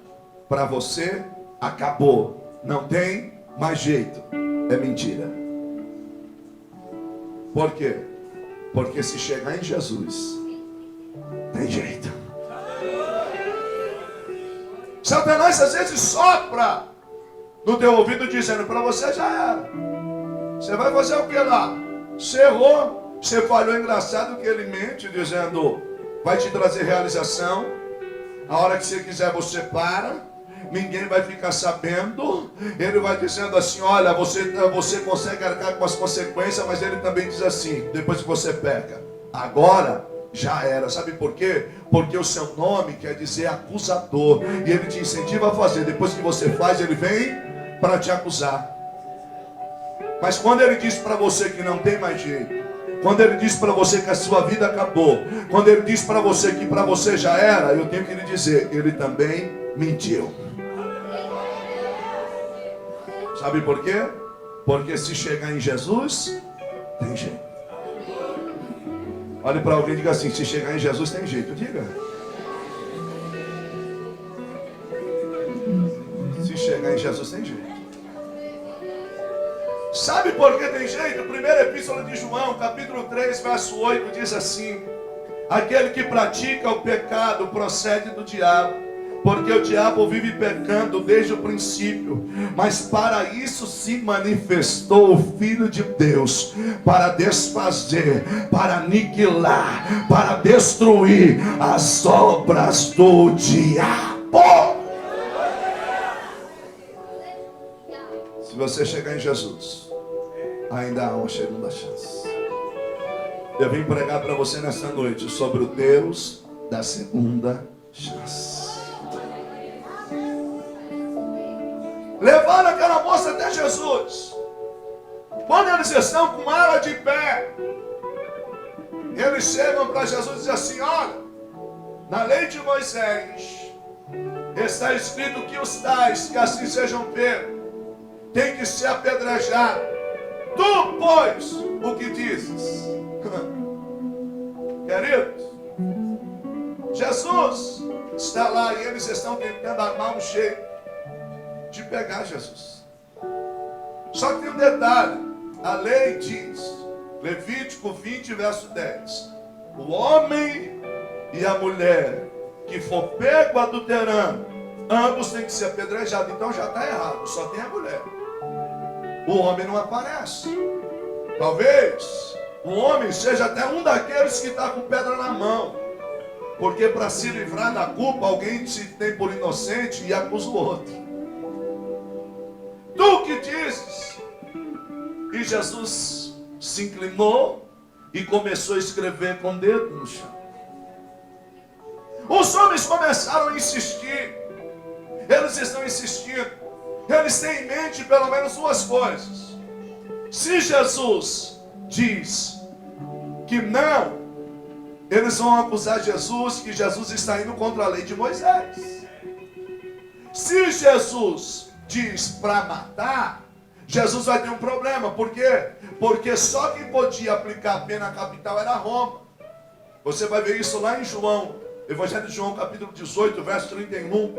para você acabou, não tem mais jeito. É mentira. Por quê? Porque se chegar em Jesus, tem jeito. Satanás às vezes sopra no teu ouvido dizendo: para você já era. Você vai fazer o que lá? Você errou, você falhou. Engraçado que ele mente dizendo: vai te trazer realização. A hora que você quiser você para, ninguém vai ficar sabendo. Ele vai dizendo assim: olha, você consegue arcar com as consequências. Mas ele também diz assim, depois que você peca: agora já era. Sabe por quê? Porque o seu nome quer dizer acusador. E ele te incentiva a fazer. Depois que você faz, ele vem para te acusar. Mas quando ele diz para você que não tem mais jeito, quando ele diz para você que a sua vida acabou, quando ele diz para você que para você já era, eu tenho que lhe dizer: ele também mentiu. Sabe por quê? Porque se chegar em Jesus, tem jeito. Olhe para alguém e diga assim: se chegar em Jesus tem jeito. Diga. Se chegar em Jesus tem jeito. Sabe por que tem jeito? Primeira epístola de João, capítulo 3, verso 8, diz assim: aquele que pratica o pecado procede do diabo, porque o diabo vive pecando desde o princípio. Mas para isso se manifestou o Filho de Deus, para desfazer, para aniquilar, para destruir as obras do diabo. Se você chegar em Jesus, ainda há uma segunda chance. Eu vim pregar para você nessa noite sobre o Deus da segunda chance. Levaram aquela moça até Jesus. Quando eles estão com ela de pé, eles chegam para Jesus e dizem assim: olha, na lei de Moisés está escrito que os tais que assim sejam pegos têm que ser apedrejados. Tu, pois, o que dizes? Queridos, Jesus está lá e eles estão tentando armar um jeito de pegar Jesus. Só que tem um detalhe: a lei diz, Levítico 20, verso 10, o homem e a mulher que for pego adulterando, ambos têm que ser apedrejados. Então já está errado, só tem a mulher. O homem não aparece. Talvez o homem seja até um daqueles que está com pedra na mão, porque para se livrar da culpa, alguém se tem por inocente e acusa o outro. Tu que dizes? E Jesus se inclinou e começou a escrever com o dedo no chão. Os homens começaram a insistir. Eles estão insistindo. Eles têm em mente pelo menos duas coisas. Se Jesus diz que não, eles vão acusar Jesus que Jesus está indo contra a lei de Moisés. Se Jesus diz para matar, Jesus vai ter um problema. Por quê? Porque só quem podia aplicar a pena capital era Roma. Você vai ver isso lá em João, Evangelho de João, capítulo 18, verso 31,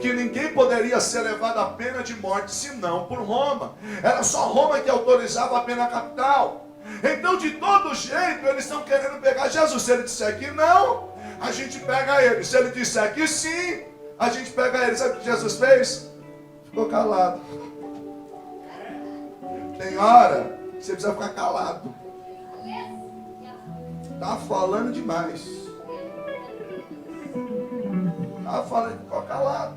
que ninguém poderia ser levado à pena de morte senão por Roma. Era só Roma que autorizava a pena capital. Então, de todo jeito, eles estão querendo pegar Jesus. Se ele disser que não, a gente pega ele. Se ele disser que sim, a gente pega ele. Sabe o que Jesus fez? Ficou calado. Tem hora que você precisa ficar calado. Está falando demais. Estava falando, ficou calado.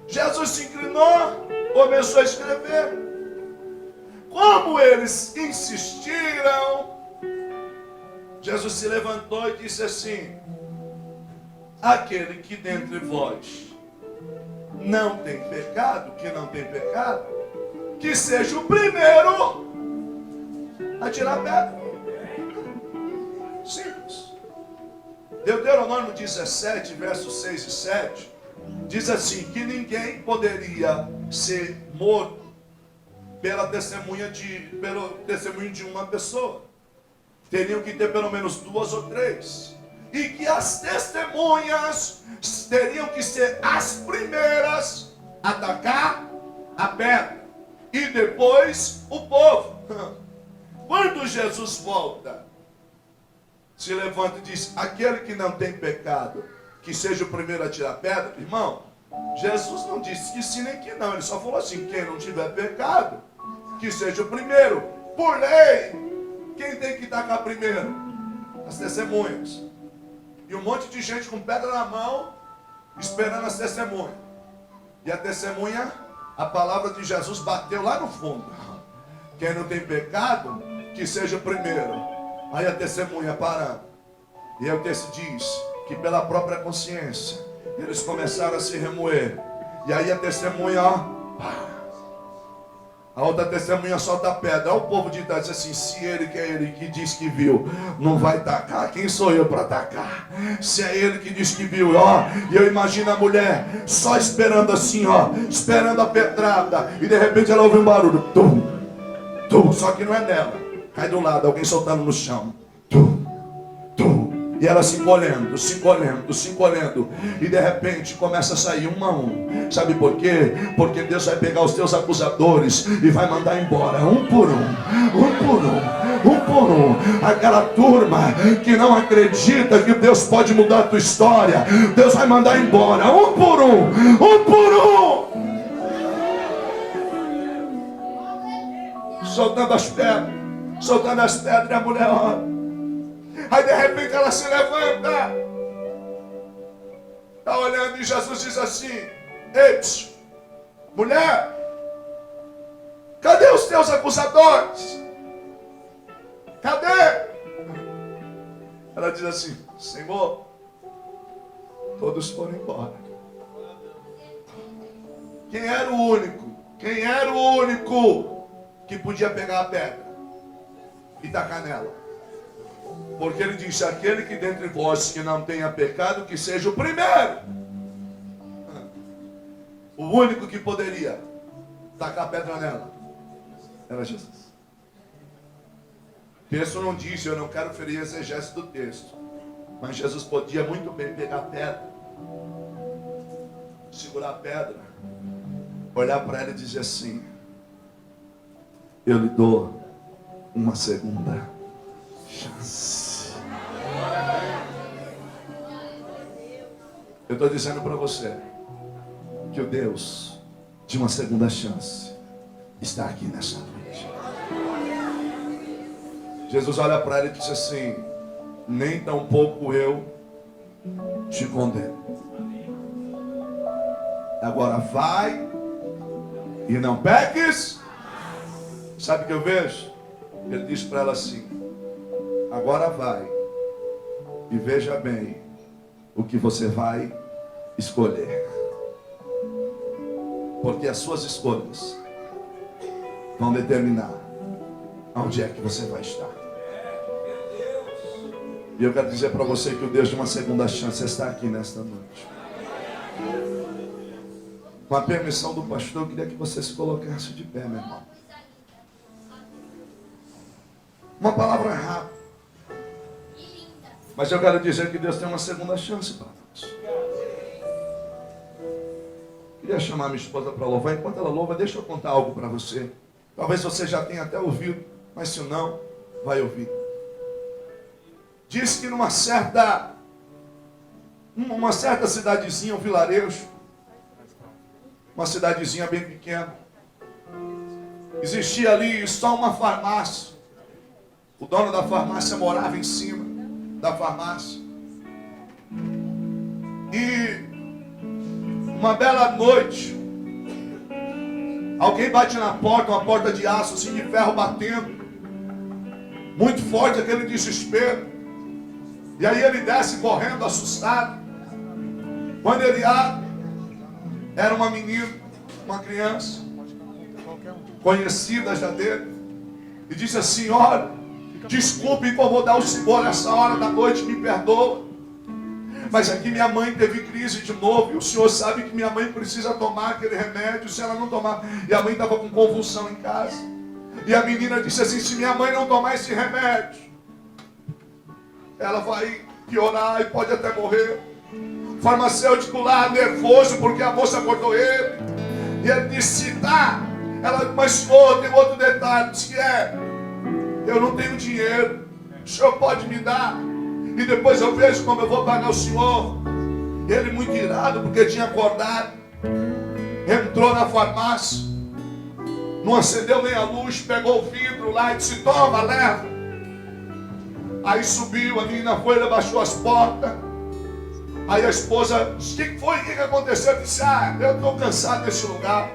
Jesus se inclinou, começou a escrever. Como eles insistiram, Jesus se levantou e disse assim: aquele que dentre vós não tem pecado, que não tem pecado, que seja o primeiro a tirar a pedra. Simples. Deuteronômio 17, versos 6 e 7, diz assim, que ninguém poderia ser morto pelo testemunho de uma pessoa. Teriam que ter pelo menos duas ou três. E que as testemunhas teriam que ser as primeiras a atacar a pedra. E depois o povo. Quando Jesus volta, se levanta e diz: aquele que não tem pecado, que seja o primeiro a tirar a pedra. Irmão, Jesus não disse que sim nem que não. Ele só falou assim: quem não tiver pecado, que seja o primeiro. Por lei, quem tem que tacar primeiro? As testemunhas. E um monte de gente com pedra na mão, esperando as testemunhas. E a testemunha, a palavra de Jesus bateu lá no fundo. Quem não tem pecado, que seja o primeiro. Aí a testemunha parando. E aí o texto diz que pela própria consciência eles começaram a se remoer. E aí a testemunha, a outra testemunha solta a pedra. Olha o povo de trás, diz assim: se ele que é ele que diz que viu, não vai tacar, quem sou eu para tacar? Se é ele que diz que viu, e eu imagino a mulher só esperando assim, esperando a pedrada. E de repente ela ouve um barulho, tum, tum, só que não é dela. Cai do lado, alguém soltando no chão. Tum, tum. E ela se encolhendo, se encolhendo, se encolhendo. E de repente começa a sair um a um. Sabe por quê? Porque Deus vai pegar os teus acusadores e vai mandar embora, um por um, um por um, um por um. Aquela turma que não acredita que Deus pode mudar a tua história, Deus vai mandar embora, um por um, um por um. Soltando as pedras, e a mulher ora. Aí de repente ela se levanta, está olhando, e Jesus diz assim: ei, mulher, cadê os teus acusadores? Cadê? Ela diz assim: Senhor, todos foram embora. Quem era o único? Quem era o único que podia pegar a pedra e tacar nela? Porque ele disse: aquele que dentre vós que não tenha pecado, que seja o primeiro. O único que poderia tacar a pedra nela era Jesus. O texto não disse, eu não quero ferir a exegese do texto, mas Jesus podia muito bem pegar a pedra, segurar a pedra, olhar para ela e dizer assim: eu lhe dou uma segunda chance. Eu estou dizendo para você que o Deus de uma segunda chance está aqui nessa noite. Jesus olha para ela e diz assim: nem tampouco eu te condeno. Agora vai e não peques. Sabe o que eu vejo? Ele diz para ela assim: agora vai e veja bem o que você vai escolher. Porque as suas escolhas vão determinar onde é que você vai estar. E eu quero dizer para você que o Deus de uma segunda chance está aqui nesta noite. Com a permissão do pastor, eu queria que você se colocasse de pé, meu irmão. Uma palavra rápida. Mas eu quero dizer que Deus tem uma segunda chance para nós. Queria chamar minha esposa para louvar. Enquanto ela louva, deixa eu contar algo para você. Talvez você já tenha até ouvido, mas se não, vai ouvir. Diz que numa certa cidadezinha, um vilarejo, uma cidadezinha bem pequena, existia ali só uma farmácia. O dono da farmácia morava em cima da farmácia. E uma bela noite, alguém bate na porta, uma porta de aço assim, de ferro batendo, muito forte aquele desespero. E aí ele desce correndo, assustado. Quando ele abre, era uma menina, uma criança, conhecida já dele, e disse assim: olha, desculpe incomodar o senhor nessa hora da noite, me perdoa, mas aqui minha mãe teve crise de novo, e o senhor sabe que minha mãe precisa tomar aquele remédio, se ela não tomar, e a mãe estava com convulsão em casa, e a menina disse assim: se minha mãe não tomar esse remédio, ela vai piorar e pode até morrer. O farmacêutico lá, nervoso, porque a moça acordou ele, e ele disse: tá. Ela: mas senhor, tem outro detalhe. Disse: que é? Eu não tenho dinheiro, o senhor pode me dar? E depois eu vejo como eu vou pagar o senhor. Ele, muito irado, porque tinha acordado, entrou na farmácia, não acendeu nem a luz, pegou o vidro lá e disse: toma, leva. Aí subiu, a menina foi, ela baixou as portas. Aí a esposa disse: o que foi? O que aconteceu? Eu disse: ah, eu estou cansado desse lugar,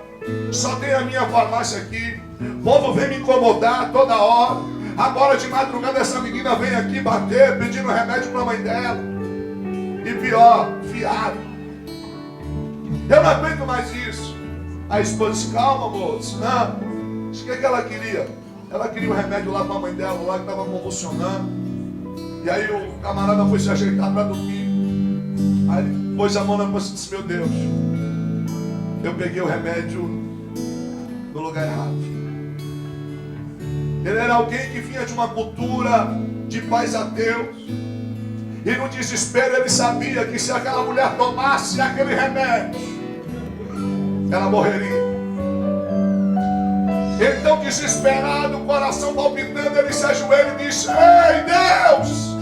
só tem a minha farmácia aqui, o povo vem me incomodar toda hora. Agora de madrugada essa menina vem aqui bater, pedindo remédio para a mãe dela. E pior, fiado. Eu não aguento mais isso. A esposa disse: calma, moço. Não. Disse: o que ela queria? Ela queria um remédio lá para a mãe dela, lá que estava convulsionando. E aí o camarada foi se ajeitar para dormir. Aí ele pôs a mão na moça e disse: meu Deus, eu peguei o remédio no lugar errado. Ele era alguém que vinha de uma cultura de pais ateus. E no desespero ele sabia que se aquela mulher tomasse aquele remédio, ela morreria. Então, desesperado, o coração palpitando, ele se ajoelha e diz: ei, Deus,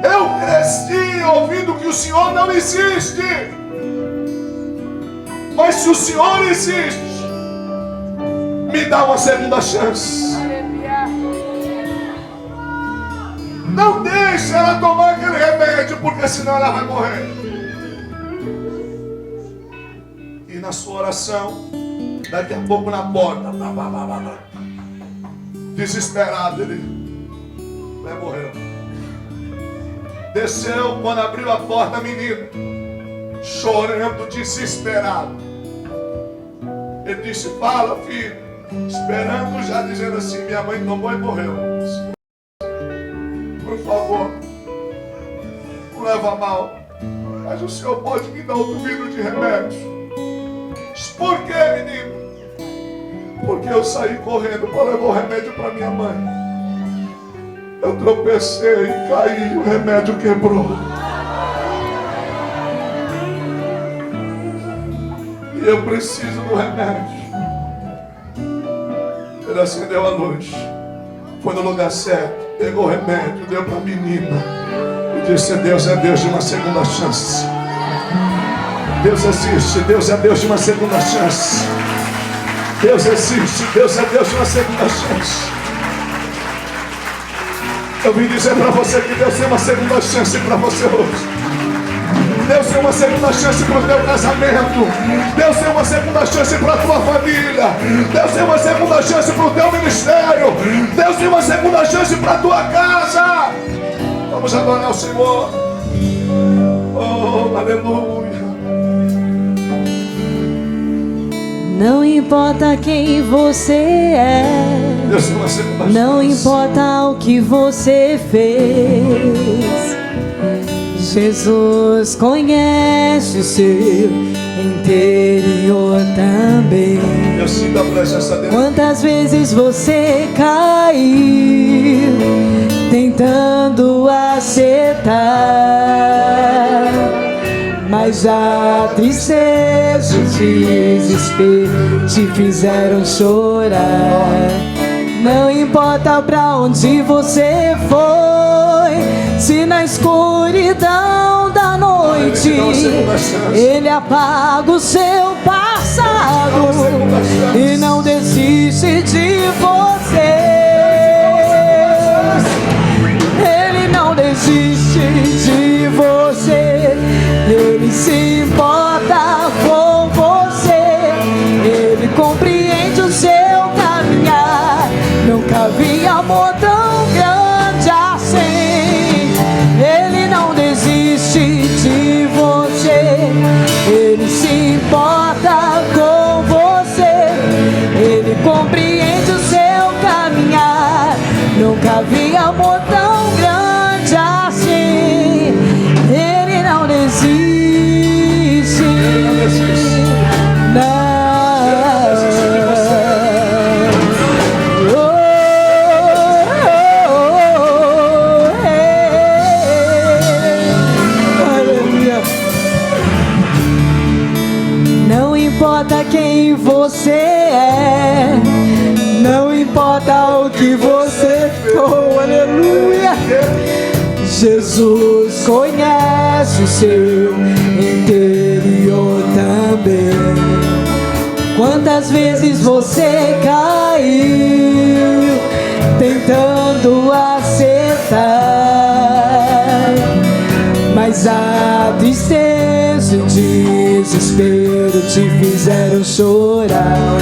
eu cresci ouvindo que o Senhor não existe, mas se o Senhor existe, me dá uma segunda chance. Não deixe ela tomar aquele remédio, porque senão ela vai morrer. E na sua oração, daqui a pouco na porta, desesperado, ele morreu. Desceu, quando abriu a porta, a menina, chorando, desesperado. Ele disse: fala, filho. Esperando, já dizendo assim: minha mãe tomou e morreu. Por favor, não leva mal, mas o senhor pode me dar outro vidro de remédio? Por que, menino? Porque eu saí correndo para levar o remédio para minha mãe. Eu tropecei, caí, o remédio quebrou. E eu preciso do remédio. Ele acendeu a luz, foi no lugar certo, pegou o remédio, deu para a menina e disse: Deus é Deus de uma segunda chance. Deus existe, Deus é Deus de uma segunda chance. Deus existe, Deus é Deus de uma segunda chance. Eu vim dizer para você que Deus tem uma segunda chance para você hoje. Deus tem uma segunda chance para o teu casamento. Deus tem uma segunda chance para a tua família. Deus tem uma segunda chance para o teu ministério. Deus tem uma segunda chance para a tua casa. Vamos adorar o Senhor. Oh, aleluia. Não importa quem você é, Deus tem uma segunda chance. não importa o que você fez, Jesus conhece o seu interior também. Eu sinto a presença dele. Quantas vezes você caiu tentando acertar, mas a tristeza e o desespero te fizeram chorar. Não importa pra onde você foi, se na escuridão da noite Ele apaga o seu passado e não desiste de você. Ele não desiste de você. Ele se importa com você. Ele compreende o seu caminhar. Nunca vi amor tão grande assim. Ele não desiste de você. Ele se importa com você. Ele compreende o seu caminhar. Nunca vi amor tão grande assim. Ele não desiste. Não. Não importa quem você é, não importa o que você for, aleluia. Jesus conhece o seu interior também. Quantas vezes você caiu tentando acertar, mas a tristeza e o desespero te fizeram chorar.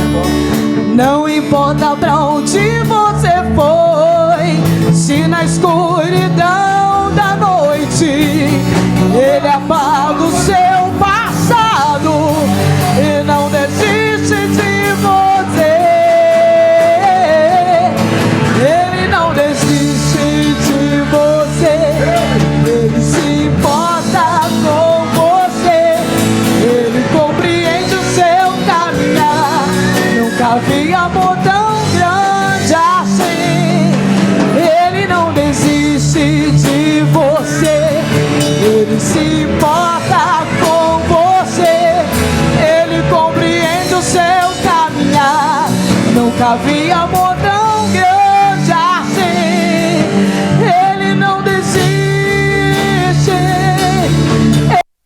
Não importa pra onde você foi, se na escuridão da noite Ele apaga o seu passado e não desiste de você. Ele não desiste de você. Ele se importa com você. Ele compreende o seu caminhar. Nunca vi amor tão grande Nunca vi amor tão grande assim. Ele não desiste.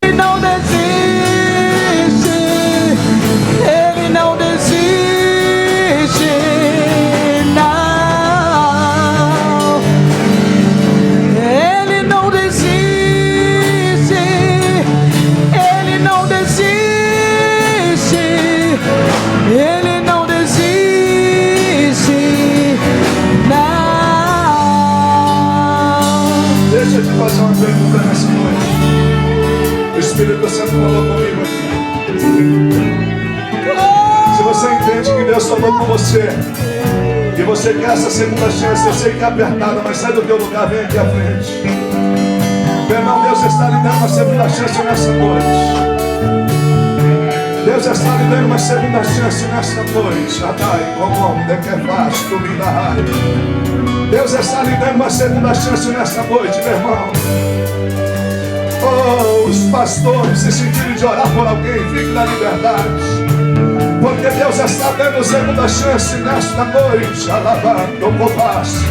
Ele não desiste. Ele não desiste. Não. Ele não desiste. Ele não desiste. Ele não desiste, não. Deixa eu te fazer uma pergunta nessa noite. O Espírito Santo falou comigo aqui. Se você entende que Deus falou com você e você quer essa segunda chance, eu sei que é apertada, mas sai do teu lugar, vem aqui à frente. Meu irmão, Deus está lhe dando uma segunda chance nessa noite. Deus está lhe dando uma segunda chance nesta noite. Deus está lhe dando uma segunda chance nesta noite, meu irmão. Oh, os pastores, se sentirem de orar por alguém, fiquem na liberdade. Porque Deus está dando segunda chance nesta noite. Alabando o copaço.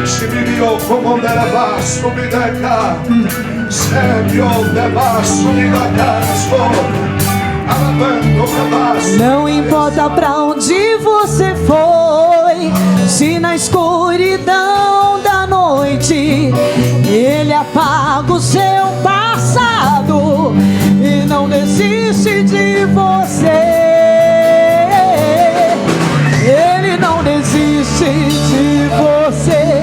Shibiriou como um derevasto, me deca. Sério, devasto, me deca. Não importa pra onde você foi, se na escuridão da noite Ele apaga o seu passado e não desiste de você. Ele não desiste de você.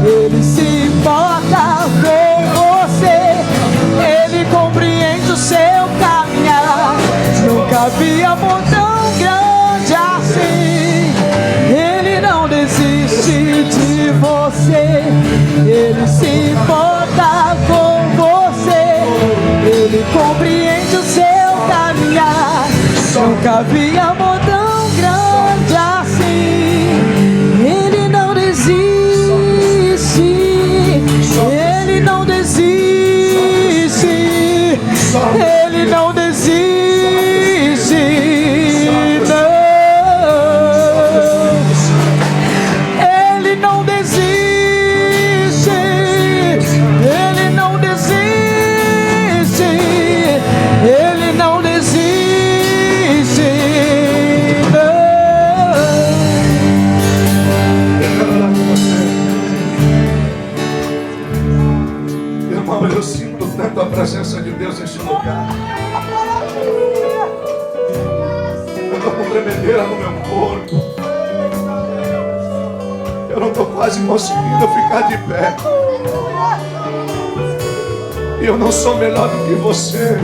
Ele se importa com você. Ele compreende o seu caminhar. Nunca vi amor tão grande assim. Ele não desiste de você. Ele se importa com você. Ele compreende o seu caminhar. Nunca vi amor tão grande assim. Ele não desiste. Ele não desiste. Ele não desiste. Eu sinto tanto a presença de Deus neste lugar. Eu estou com tremedeira no meu corpo. Eu não estou quase conseguindo ficar de pé. E eu não sou melhor do que você.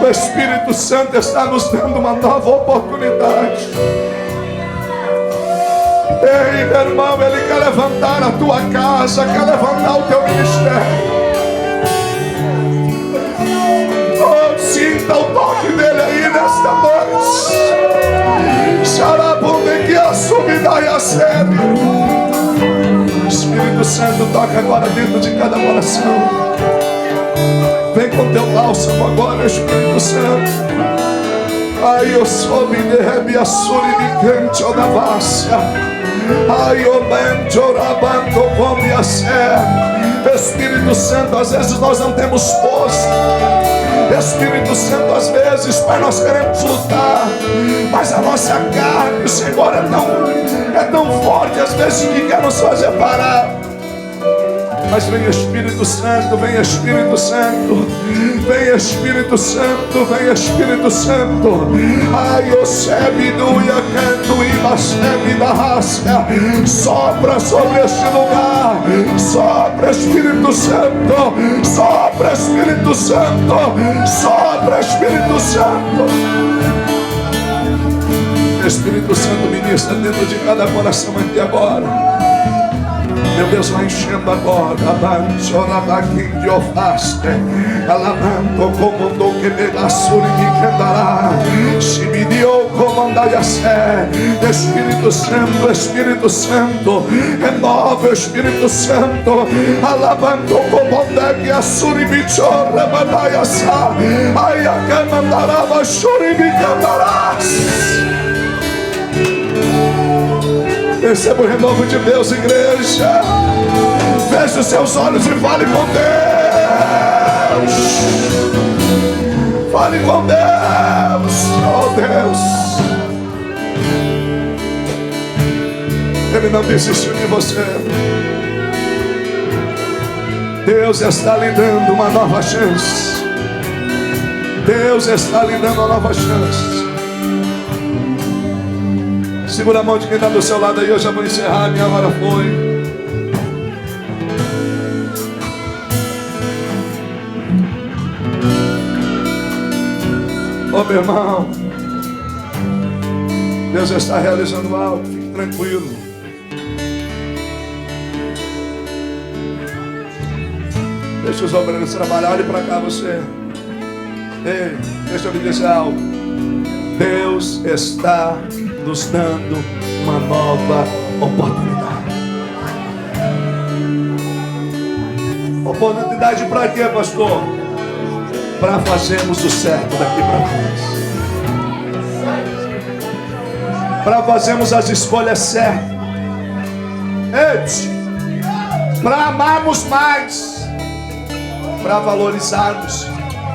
O Espírito Santo está nos dando uma nova oportunidade. Ei, meu irmão, Ele quer levantar a tua casa, quer levantar o teu ministério. Oh, sinta o toque dele aí nesta noite. Xarabunde que assume a série. Espírito Santo, toca agora dentro de cada coração. Vem com teu bálsamo agora, Espírito Santo. Ai, eu soube de rebia suri de cante ou da vácia. Ai, o bento rabando com a sé. Espírito Santo, às vezes nós não temos força. Espírito Santo, às vezes, Pai, nós queremos lutar, mas a nossa carne, Senhor, é tão forte, às vezes, que quer nos fazer parar. Mas vem Espírito Santo, vem Espírito Santo, vem Espírito Santo, vem Espírito Santo. Ai, o sebiduia canto e basebe da raça. Sopra sobre este lugar, sopra Espírito Santo, sopra Espírito Santo, sopra Espírito Santo. Espírito Santo ministra dentro de cada coração aqui agora. Meu Deus, vai enchendo agora. Abanchorabaquim de ofaste. Alabando comandou que pedaço me cantará. Shimidiou comandai a sé. Espírito Santo, Espírito Santo. Renova o Espírito Santo. Alabando comandai que a suribichora mandai a sa. Ai a camandará, bachuri me cantarás. Receba o renovo de Deus, igreja. Feche os seus olhos e fale com Deus. Fale com Deus. Oh Deus. Ele não desistiu de você. Deus está lhe dando uma nova chance. Deus está lhe dando uma nova chance. Segura a mão de quem está do seu lado aí. Eu já vou encerrar, minha hora foi. Ô meu irmão, Deus está realizando algo. Fique tranquilo. Deixa os obreiros trabalhar. Olhe para cá você. Ei, deixa eu lhe dizer algo. Deus está nos dando uma nova oportunidade. Oportunidade para quê, pastor? Para fazermos o certo daqui para frente. Para fazermos as escolhas certas. Para amarmos mais. Para valorizarmos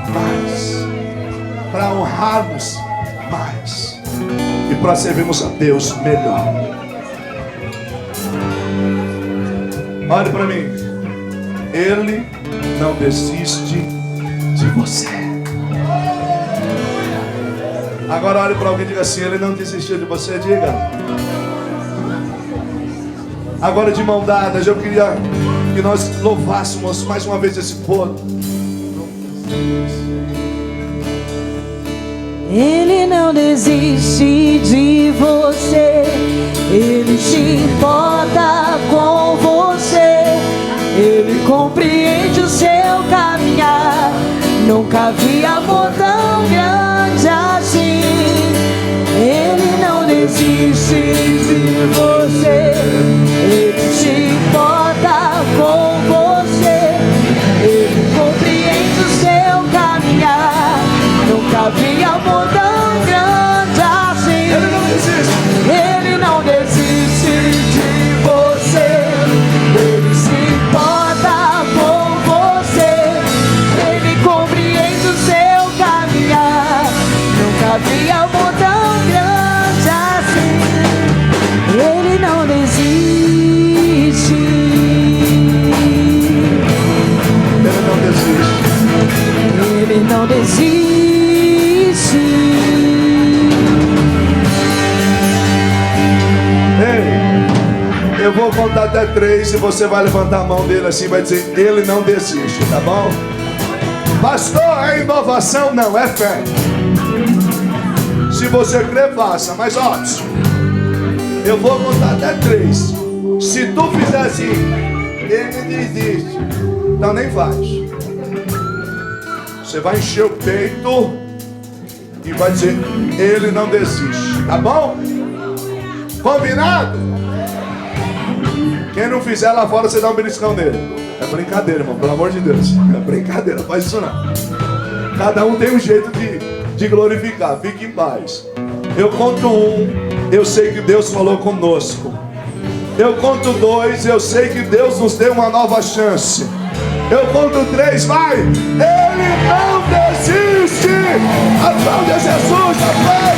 mais. Para honrarmos mais. E para servirmos a Deus melhor. Olhe para mim. Ele não desiste de você. Agora olhe para alguém e diga assim: Ele não desistiu de você. Diga. Agora de mão dadas, eu queria que nós louvássemos mais uma vez esse povo. Ele não desiste de você. Ele se importa com você. Ele compreende o seu caminhar. Nunca vi amor tão grande assim. Ele não desiste de você. Ele se importa com você. Ele compreende o seu caminhar. Nunca vi amor tão grande assim. Ele não desiste. Ele não desiste de você. Ele se importa com você. Ele compreende o seu caminhar. Nunca vi amor tão grande assim. Ele não desiste. Ele não desiste. Ele não desiste. Ei, eu vou contar até 3 e você vai levantar a mão dele assim e vai dizer: Ele não desiste, tá bom? Pastor, é inovação? Não, é fé. Se você crer, faça. Mas ó, eu vou contar até 3. Se tu fizer assim, ele desiste, então nem faz. Você vai encher o peito e vai dizer: Ele não desiste, tá bom? Combinado? Quem não fizer lá fora, você dá um beliscão nele. É brincadeira, irmão, pelo amor de Deus. É brincadeira, não faz isso não. Cada um tem um jeito de glorificar. Fique em paz. Eu conto 1, eu sei que Deus falou conosco. Eu conto 2, eu sei que Deus nos deu uma nova chance. Eu conto 3, vai! Ele não desiste! Aplaude a Jesus, aplaude!